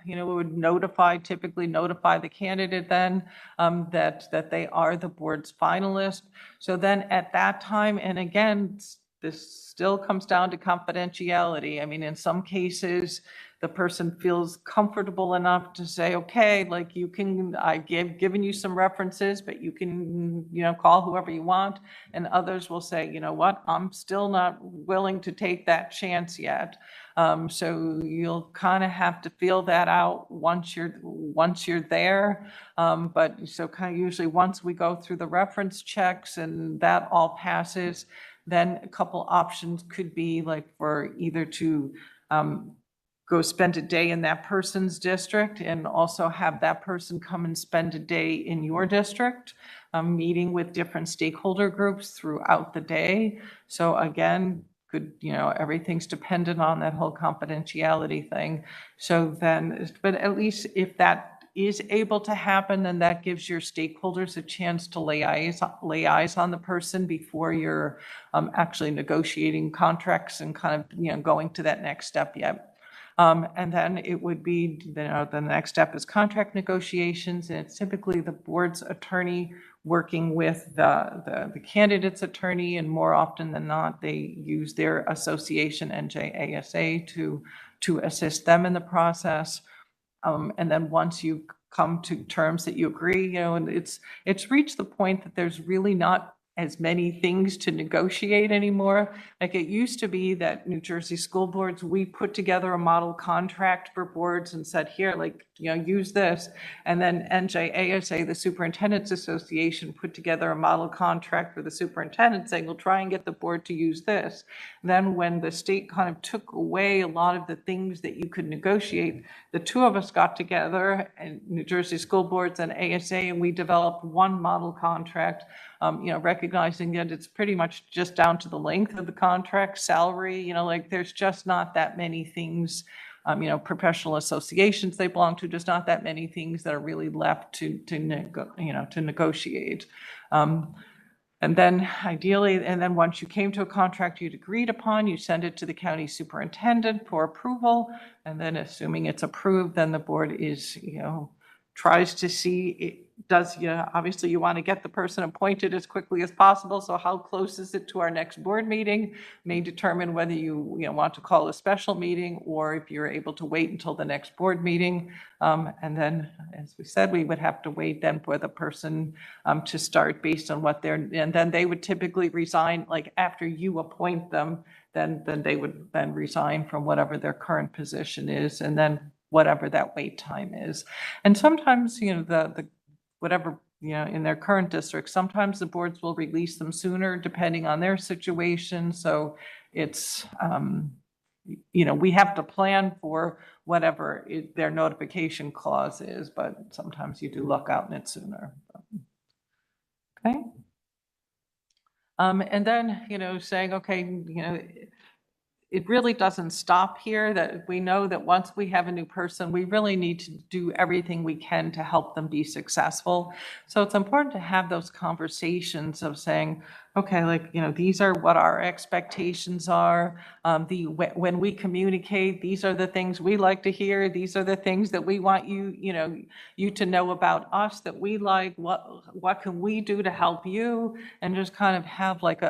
we would typically notify the candidate then that they are the board's finalist. So then at that time, and again, this still comes down to confidentiality. I mean, in some cases, the person feels comfortable enough to say, okay, like I've given you some references, but you can, call whoever you want. And others will say, you know what, I'm still not willing to take that chance yet. So you'll kind of have to feel that out once you're there. But so kind of usually once we go through the reference checks and that all passes, then a couple options could be like for either to go spend a day in that person's district and also have that person come and spend a day in your district, meeting with different stakeholder groups throughout the day. So again, everything's dependent on that whole confidentiality thing. So then, but at least if that is able to happen, then that gives your stakeholders a chance to lay eyes on the person before you're actually negotiating contracts and kind of, going to that next step yet. And then it would be, the next step is contract negotiations, and it's typically the board's attorney working with the candidate's attorney, and more often than not, they use their association, NJASA, to assist them in the process. And then once you come to terms that you agree, and it's reached the point that there's really not as many things to negotiate anymore. Like it used to be that New Jersey school boards, we put together a model contract for boards and said, here, like, use this. And then NJASA, the Superintendent's Association, put together a model contract for the superintendent saying, we'll try and get the board to use this. Then when the state kind of took away a lot of the things that you could negotiate, the two of us got together, and New Jersey school boards and ASA, and we developed one model contract, recognizing that it's pretty much just down to the length of the contract, salary, like there's just not that many things, professional associations they belong to, just not that many things that are really left to negotiate. And then ideally, and then once you came to a contract you'd agreed upon, you send it to the county superintendent for approval. And then assuming it's approved, then the board is, tries to see it does, obviously you want to get the person appointed as quickly as possible. So how close is it to our next board meeting may determine whether you want to call a special meeting or if you're able to wait until the next board meeting. And then, as we said, we would have to wait then for the person to start based on what and then they would typically resign, like after you appoint them, then they would then resign from whatever their current position is, and then whatever that wait time is. And sometimes, the whatever, in their current district, sometimes the boards will release them sooner depending on their situation. So it's, we have to plan for whatever their notification clause is, but sometimes you do luck out in it sooner. Okay. And then, saying, okay, it really doesn't stop here, that we know that once we have a new person, we really need to do everything we can to help them be successful. So it's important to have those conversations of saying, okay, like, these are what our expectations are. When we communicate, these are the things we like to hear. These are the things that we want you to know about us that we like. What can we do to help you? And just kind of have like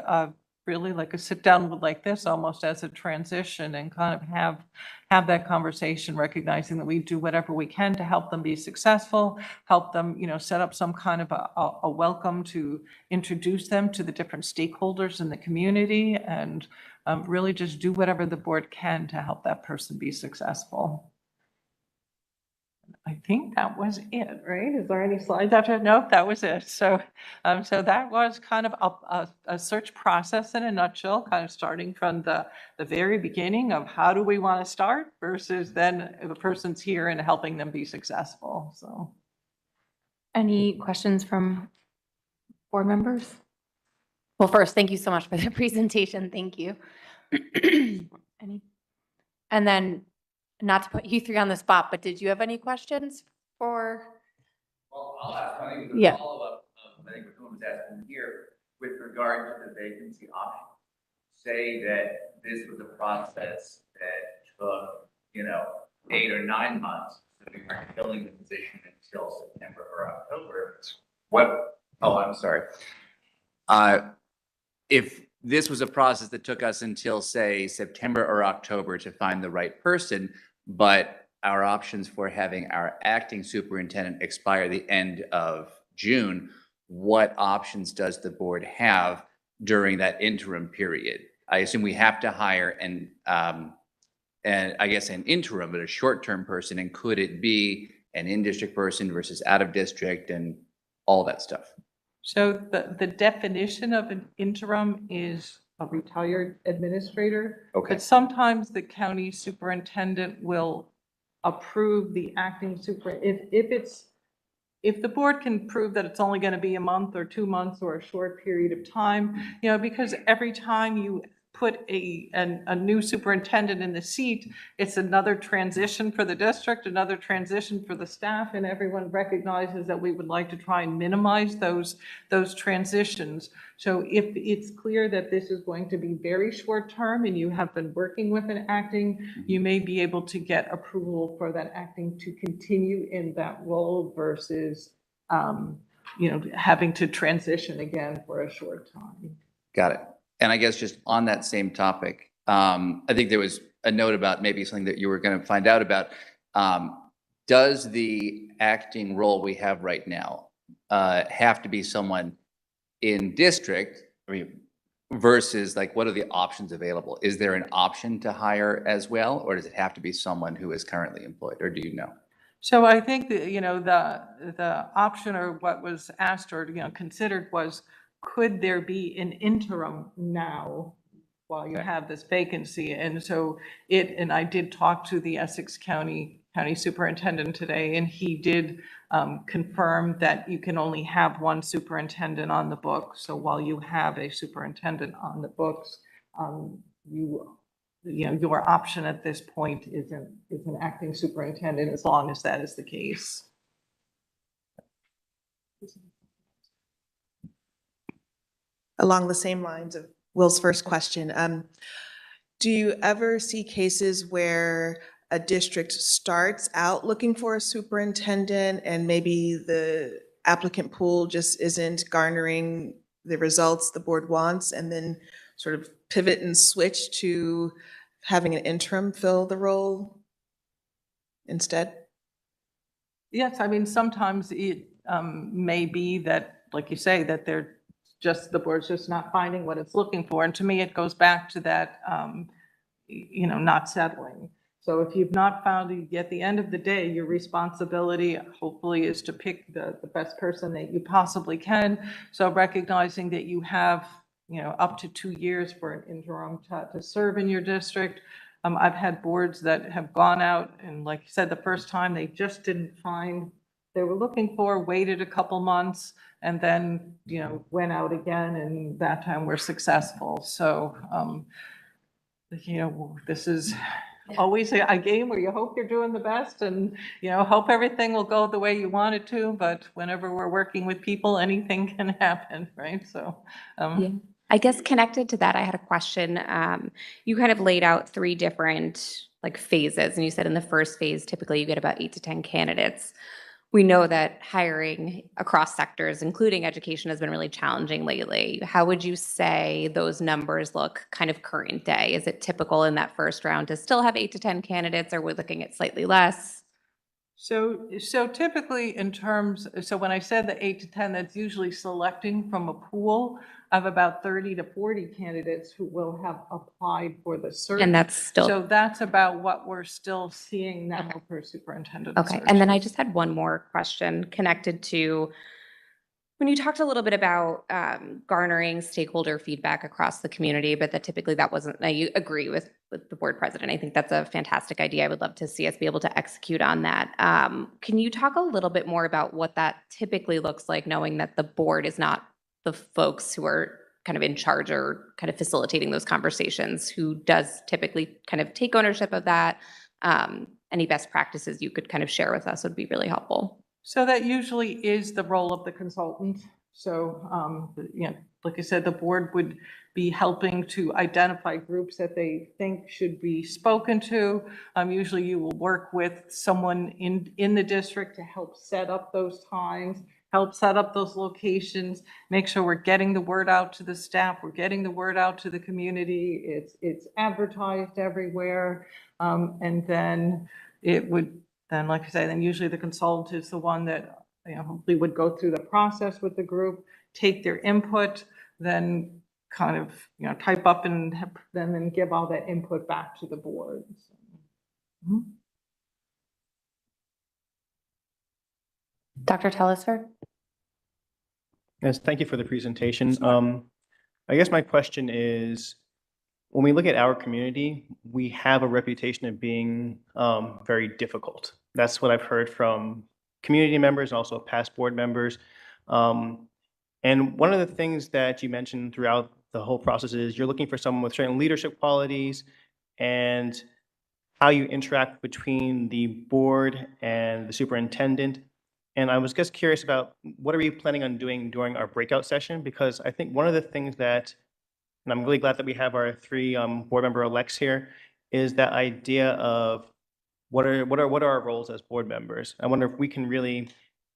really like a sit down with like this almost as a transition, and kind of have that conversation, recognizing that we do whatever we can to help them be successful, help them, set up some kind of a welcome to introduce them to the different stakeholders in the community, and really just do whatever the board can to help that person be successful. I think that was it, right? Is there any slides after? No, that was it. So, so that was kind of a search process in a nutshell, kind of starting from the very beginning of how do we want to start versus then the person's here and helping them be successful. So, Any questions from board members? Well, first, thank you so much for the presentation. Thank you. Any? And then, not to put you three on the spot, but did you have any questions for? Well, I'll ask, I think Yeah. the follow-up, I think what someone was asking here, with regard to the vacancy option. Say that this was a process that took, 8 or 9 months, so we weren't filling the position until September or October. I'm sorry. If this was a process that took us until, say, September or October to find the right person, but our options for having our acting superintendent expire the end of June, what options does the board have during that interim period? I assume we have to hire and I guess an interim, but a short-term person, and could it be an in-district person versus out-of-district and all that stuff? so the definition of an interim is a retired administrator. Okay. But sometimes the county superintendent will approve the acting super, if the board can prove that it's only going to be a month or 2 months or a short period of time, because every time you put a new superintendent in the seat, it's another transition for the district, another transition for the staff, and everyone recognizes that we would like to try and minimize those transitions. So if it's clear that this is going to be very short term and you have been working with an acting, you may be able to get approval for that acting to continue in that role versus, having to transition again for a short time. Got it. And I guess just on that same topic, I think there was a note about maybe something that you were going to find out about. does the acting role we have right now have to be someone in district? I mean, versus like, what are the options available? Is there an option to hire as well, or does it have to be someone who is currently employed, or do you know? So I think that, the option or what was asked or, considered was, could there be an interim now while you Okay. have this vacancy? And so and I did talk to the Essex County Superintendent today, and he did confirm that you can only have one superintendent on the book. So while you have a superintendent on the books, your option at this point is an acting superintendent, as long as that is the case. Along the same lines of Will's first question, do you ever see cases where a district starts out looking for a superintendent and maybe the applicant pool just isn't garnering the results the board wants, and then sort of pivot and switch to having an interim fill the role instead? Yes, I mean, sometimes it may be that, like you say, that the board's just not finding what it's looking for. And to me, it goes back to that, not settling. So if you've not found it, at the end of the day, your responsibility hopefully is to pick the best person that you possibly can. So recognizing that you have, up to 2 years for an interim to serve in your district. I've had boards that have gone out and, like you said, the first time they just didn't find they were looking for, waited a couple months, and then, went out again, and that time we're successful. So, this is always a game where you hope you're doing the best and, hope everything will go the way you want it to. But whenever we're working with people, anything can happen, right? So, Yeah. I guess connected to that, I had a question. You kind of laid out 3 different phases, and you said in the first phase, typically you get about 8 to 10 candidates. We know that hiring across sectors, including education, has been really challenging lately. How would you say those numbers look kind of current day? Is it typical in that first round to still have 8 to 10 candidates, or we're looking at slightly less? So typically so when I said the 8 to 10, that's usually selecting from a pool of about 30 to 40 candidates who will have applied for the search. And that's still. So that's about what we're still seeing now for superintendent Okay, and then I searches. just had one more question connected to when you talked a little bit about garnering stakeholder feedback across the community, but that typically that wasn't, I agree with the board president. I think that's a fantastic idea. I would love to see us be able to execute on that. Can you talk a little bit more about what that typically looks like, knowing that the board is not the folks who are kind of in charge or kind of facilitating those conversations? Who does typically kind of take ownership of that? Any best practices you could kind of share with us would be really helpful. So that usually is the role of the consultant. So, like I said, the board would be helping to identify groups that they think should be spoken to. Usually you will work with someone in the district to help set up those times, help set up those locations, make sure we're getting the word out to the staff, we're getting the word out to the community, it's advertised everywhere. And then like I said, then usually the consultant is the one that, hopefully would go through the process with the group, take their input, then kind of, type up and then give all that input back to the board. So, Dr. Telesford? Yes, thank you for the presentation. I guess my question is, when we look at our community, we have a reputation of being very difficult. That's what I've heard from community members and also past board members. And one of the things that you mentioned throughout the whole process is you're looking for someone with certain leadership qualities and how you interact between the board and the superintendent. And I was just curious about what are we planning on doing during our breakout session? Because I think one of the things that, and I'm really glad that we have our 3 board member elects here, is that idea of what are our roles as board members? I wonder if we can really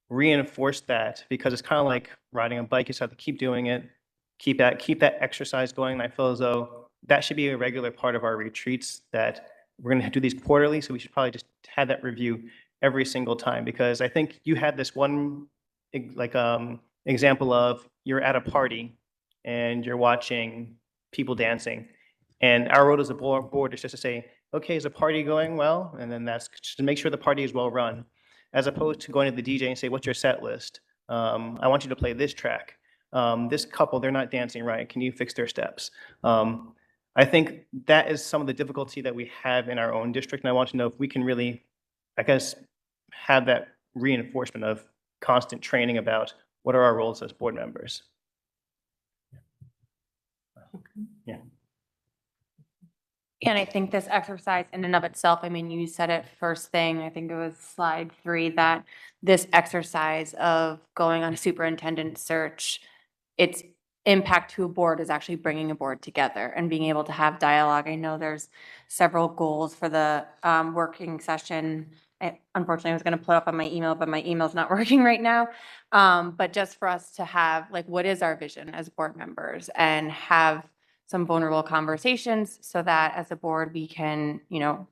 reinforce that, because it's kind of like riding a bike. You just have to keep doing it, keep that exercise going. And I feel as though that should be a regular part of our retreats, that we're going to do these quarterly. So we should probably just have that review every single time? Because I think you had this one example of you're at a party and you're watching people dancing. And our role as a board is just to say, okay, is the party going well? And then that's just to make sure the party is well run, as opposed to going to the DJ and say, what's your set list? I want you to play this track. This couple, they're not dancing right. Can you fix their steps? I think that is some of the difficulty that we have in our own district. And I want to know if we can really, I guess, have that reinforcement of constant training about what are our roles as board members. Yeah. And I think this exercise in and of itself, I mean, you said it first thing, I think it was slide 3, that this exercise of going on a superintendent search, its impact to a board is actually bringing a board together and being able to have dialogue. I know there's several goals for the working session. Unfortunately, I was going to put up on my email, but my email's not working right now. But just for us to have, like, what is our vision as board members, and have some vulnerable conversations so that as a board, we can, you know,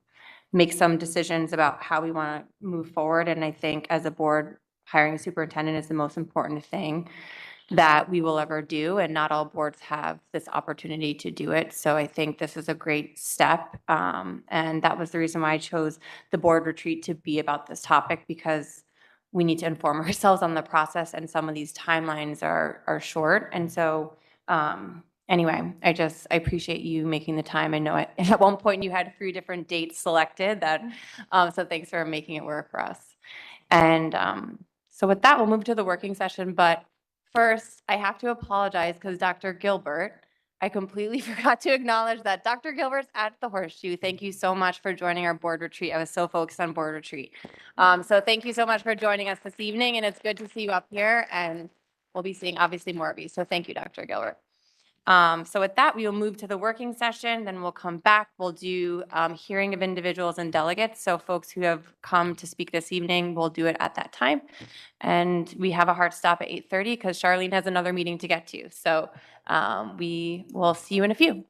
make some decisions about how we want to move forward. And I think as a board, hiring a superintendent is the most important thing that we will ever do, and not all boards have this opportunity to do it. So I think this is a great step. And that was the reason why I chose the board retreat to be about this topic, because we need to inform ourselves on the process, and some of these timelines are short. And so, anyway, I appreciate you making the time. I know at one point you had 3 different dates selected so thanks for making it work for us. And so with that, we'll move to the working session. But first, I have to apologize because Dr. Gilbert, I completely forgot to acknowledge that Dr. Gilbert's at the Horseshoe. Thank you so much for joining our board retreat. I was so focused on board retreat. So thank you so much for joining us this evening, and it's good to see you up here, and we'll be seeing obviously more of you. So thank you, Dr. Gilbert. So with that, we will move to the working session, then we'll come back. We'll do hearing of individuals and delegates. So folks who have come to speak this evening, we'll do it at that time. And we have a hard stop at 8:30 because Charlene has another meeting to get to. So we will see you in a few.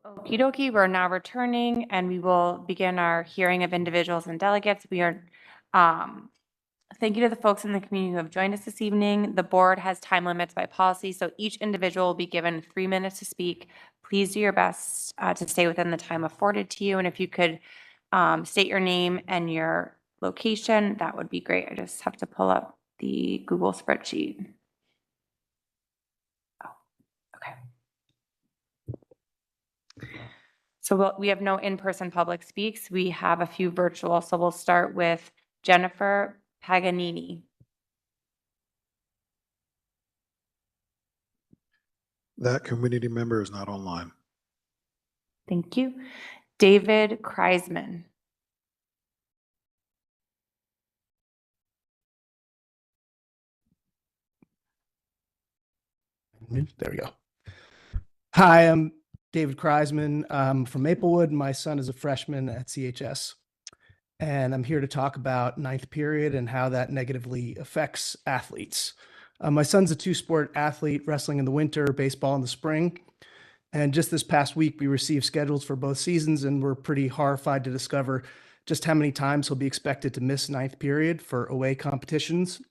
Okie dokie, we're now returning and we will begin our hearing of individuals and delegates. We are, thank you to the folks in the community who have joined us this evening. The board has time limits by policy, so each individual will be given 3 minutes to speak. Please do your best to stay within the time afforded to you. And if you could state your name and your location, that would be great. I just have to pull up the Google spreadsheet. Oh, okay. So we have no in-person public speaks. We have a few virtual. So we'll start with Jennifer Paganini. That community member is not online. Thank you. David Kreisman. There we go. Hi, I'm David Kreisman. I'm from Maplewood. My son is a freshman at CHS. And I'm here to talk about ninth period and how that negatively affects athletes. My son's a two-sport athlete, wrestling in the winter, baseball in the spring. And just this past week, we received schedules for both seasons, and we're pretty horrified to discover just how many times he'll be expected to miss ninth period for away competitions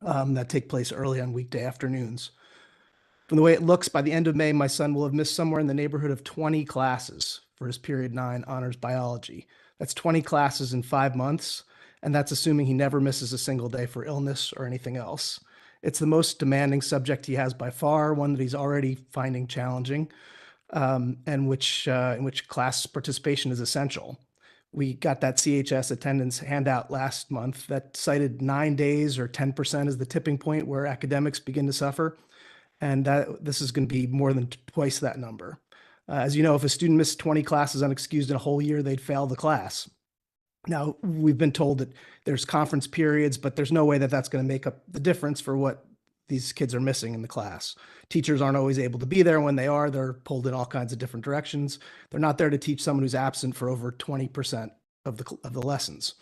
that take place early on weekday afternoons. From the way it looks, by the end of May, my son will have missed somewhere in the neighborhood of 20 classes for his period 9 honors biology. That's 20 classes in 5 months, and that's assuming he never misses a single day for illness or anything else. It's the most demanding subject he has by far, one that he's already finding challenging, and in which class participation is essential. We got that CHS attendance handout last month that cited 9 days or 10% as the tipping point where academics begin to suffer. And this is going to be more than twice that number. As you know, if a student missed 20 classes unexcused in a whole year, they'd fail the class. Now, we've been told that there's conference periods, but there's no way that that's going to make up the difference for what these kids are missing in the class. Teachers aren't always able to be there. When they are, they're pulled in all kinds of different directions. They're not there to teach someone who's absent for over 20% of the lessons.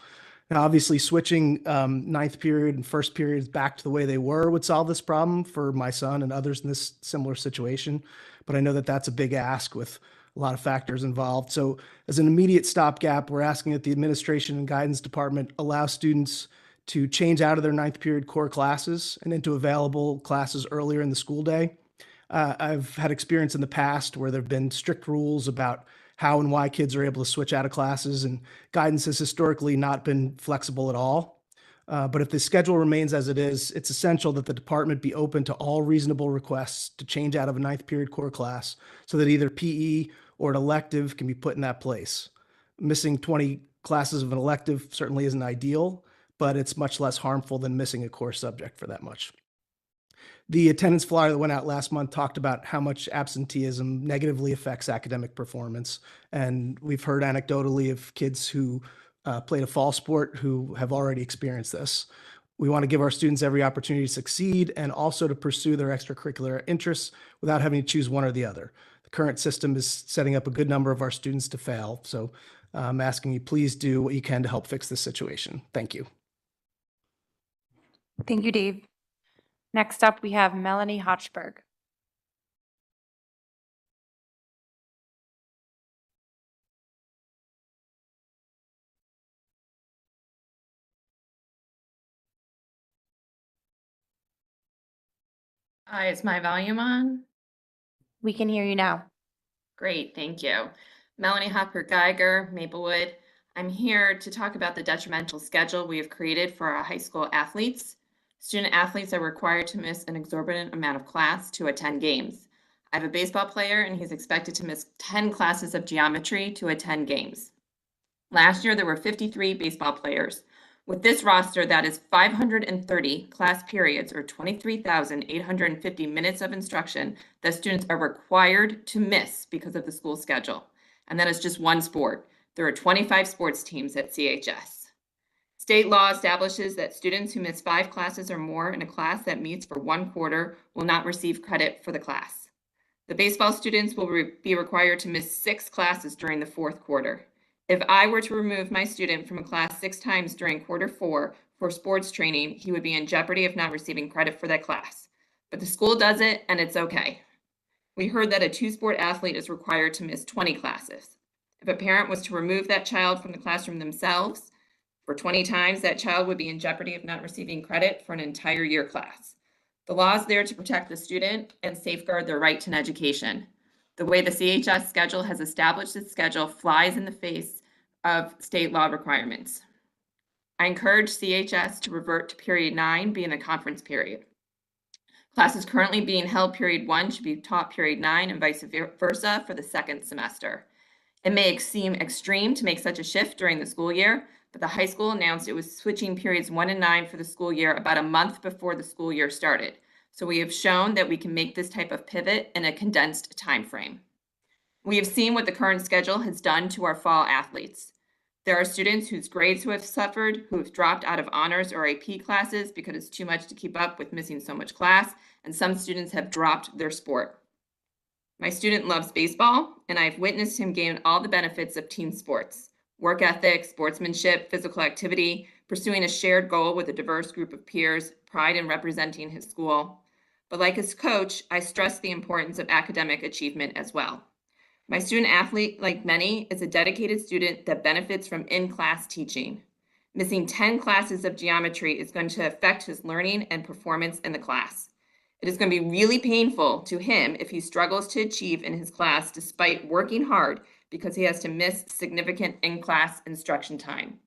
Now, obviously, switching ninth period and first periods back to the way they were would solve this problem for my son and others in this similar situation. But I know that that's a big ask with a lot of factors involved. So as an immediate stopgap, we're asking that the administration and guidance department allow students to change out of their ninth period core classes and into available classes earlier in the school day. I've had experience in the past where there have been strict rules about how and why kids are able to switch out of classes, and guidance has historically not been flexible at all. But if the schedule remains as it is, it's essential that the department be open to all reasonable requests to change out of a ninth period core class so that either PE or an elective can be put in that place. Missing 20 classes of an elective certainly isn't ideal, but it's much less harmful than missing a core subject for that much. The attendance flyer that went out last month talked about how much absenteeism negatively affects academic performance. And we've heard anecdotally of kids who played a fall sport who have already experienced this. We want to give our students every opportunity to succeed and also to pursue their extracurricular interests without having to choose one or the other. The current system is setting up a good number of our students to fail. So I'm asking you, please do what you can to help fix this situation. Thank you. Thank you, Dave. Next up, we have Melanie Hochberg. Hi, is my volume on? We can hear you now. Great, thank you. Melanie Hopper Geiger, Maplewood. I'm here to talk about the detrimental schedule we have created for our high school athletes. Student athletes are required to miss an exorbitant amount of class to attend games. I have a baseball player and he's expected to miss 10 classes of geometry to attend games. Last year, there were 53 baseball players. With this roster, that is 530 class periods or 23,850 minutes of instruction that students are required to miss because of the school schedule. And that is just one sport. There are 25 sports teams at CHS. State law establishes that students who miss 5 classes or more in a class that meets for 1 quarter will not receive credit for the class. The baseball students will be required to miss 6 classes during the 4th quarter. If I were to remove my student from a class 6 times during quarter 4 for sports training, he would be in jeopardy of not receiving credit for that class. But the school does it and it's okay. We heard that a two-sport athlete is required to miss 20 classes. If a parent was to remove that child from the classroom themselves for 20 times, that child would be in jeopardy of not receiving credit for an entire year class. The law is there to protect the student and safeguard their right to an education. The way the CHS schedule has established its schedule flies in the face of state law requirements. I encourage CHS to revert to period 9 being the conference period. Classes currently being held period 1 should be taught period 9 and vice versa for the second semester. It may seem extreme to make such a shift during the school year, but the high school announced it was switching periods 1 and 9 for the school year about a month before the school year started. So we have shown that we can make this type of pivot in a condensed time frame. We have seen what the current schedule has done to our fall athletes. There are students whose grades who have suffered, who have dropped out of honors or AP classes because it's too much to keep up with missing so much class, and some students have dropped their sport. My student loves baseball, and I've witnessed him gain all the benefits of team sports: work ethic, sportsmanship, physical activity, pursuing a shared goal with a diverse group of peers, pride in representing his school. But like his coach, I stress the importance of academic achievement as well. My student athlete, like many, is a dedicated student that benefits from in-class teaching. Missing 10 classes of geometry is going to affect his learning and performance in the class. It is going to be really painful to him if he struggles to achieve in his class despite working hard because he has to miss significant in-class instruction time.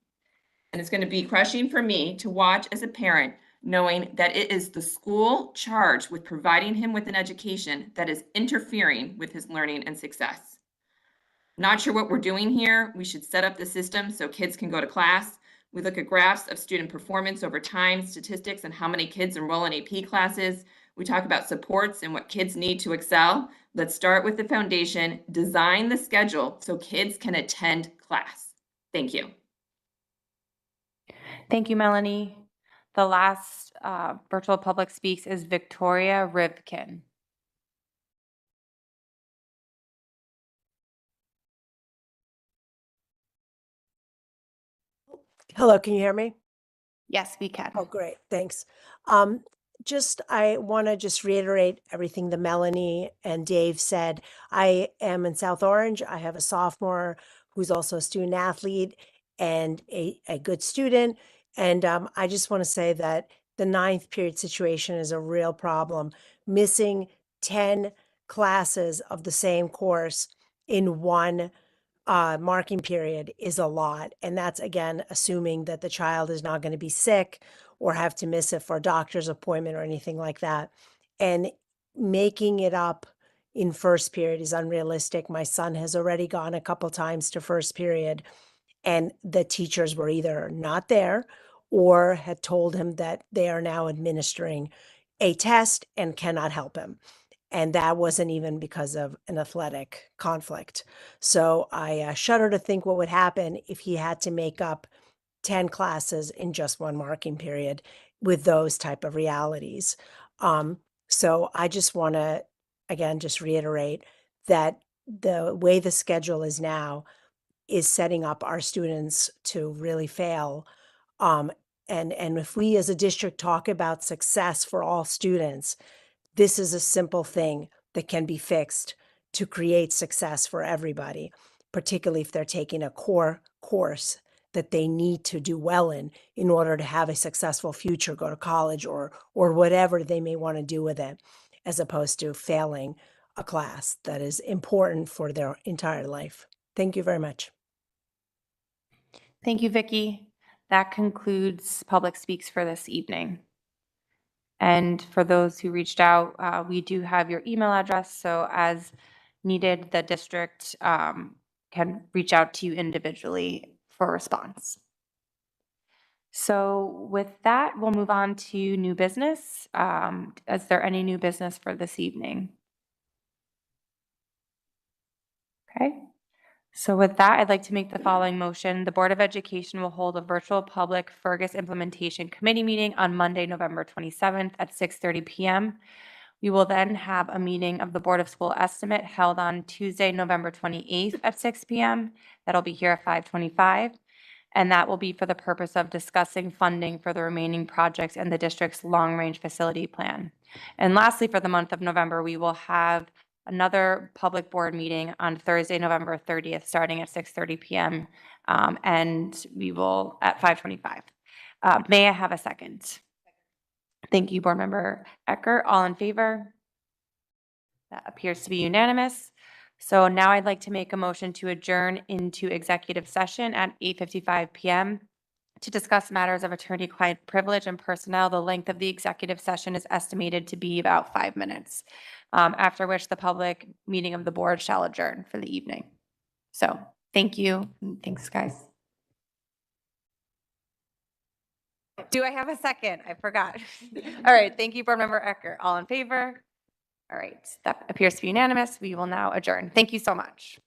And it's going to be crushing for me to watch as a parent, knowing that it is the school charged with providing him with an education that is interfering with his learning and success. Not sure what we're doing here. We should set up the system so kids can go to class. We look at graphs of student performance over time, statistics, and how many kids enroll in AP classes. We talk about supports and what kids need to excel. Let's start with the foundation, design the schedule so kids can attend class. Thank you. Thank you, Melanie. The last virtual public speaks is Victoria Rivkin. Hello, can you hear me? Yes, we can. Oh, great, thanks. I want to just reiterate everything that Melanie and Dave said. I am in South Orange. I have a sophomore who's also a student athlete and a good student. And I just want to say that the 9th period situation is a real problem. Missing 10 classes of the same course in one marking period is a lot. And that's, again, assuming that the child is not going to be sick or have to miss it for a doctor's appointment or anything like that. And making it up in first period is unrealistic. My son has already gone a couple times to first period, and the teachers were either not there or had told him that they are now administering a test and cannot help him. And that wasn't even because of an athletic conflict. So I shudder to think what would happen if he had to make up 10 classes in just one marking period with those type of realities. So I just want to, again, just reiterate that the way the schedule is now is setting up our students to really fail. And if we as a district talk about success for all students, this is a simple thing that can be fixed to create success for everybody, particularly if they're taking a core course that they need to do well in order to have a successful future, go to college or whatever they may want to do with it, as opposed to failing a class that is important for their entire life. Thank you very much. Thank you, Vicki. That concludes Public Speaks for this evening. And for those who reached out, we do have your email address. So as needed, the district can reach out to you individually for a response. So with that, we'll move on to new business. Is there any new business for this evening? Okay. So with that, I'd like to make the following motion. The Board of Education will hold a virtual public Fergus Implementation Committee meeting on Monday, November 27th at 6:30 p.m. We will then have a meeting of the Board of School Estimate held on Tuesday, November 28th at 6 p.m. That'll be here at 5:25. And that will be for the purpose of discussing funding for the remaining projects in the district's long-range facility plan. And lastly, for the month of November, we will have another public board meeting on Thursday, November 30th, starting at 6:30 PM. And we will at 5:25. May I have a second? Thank you, Board Member Ecker. All in favor? That appears to be unanimous. So now I'd like to make a motion to adjourn into executive session at 8:55 PM to discuss matters of attorney-client privilege and personnel. The length of the executive session is estimated to be about 5 minutes, after which the public meeting of the board shall adjourn for the evening. So thank you. and Thanks, guys. Do I have a second? I forgot. All right. Thank you, Board Member Ecker. All in favor? All right. That appears to be unanimous. We will now adjourn. Thank you so much.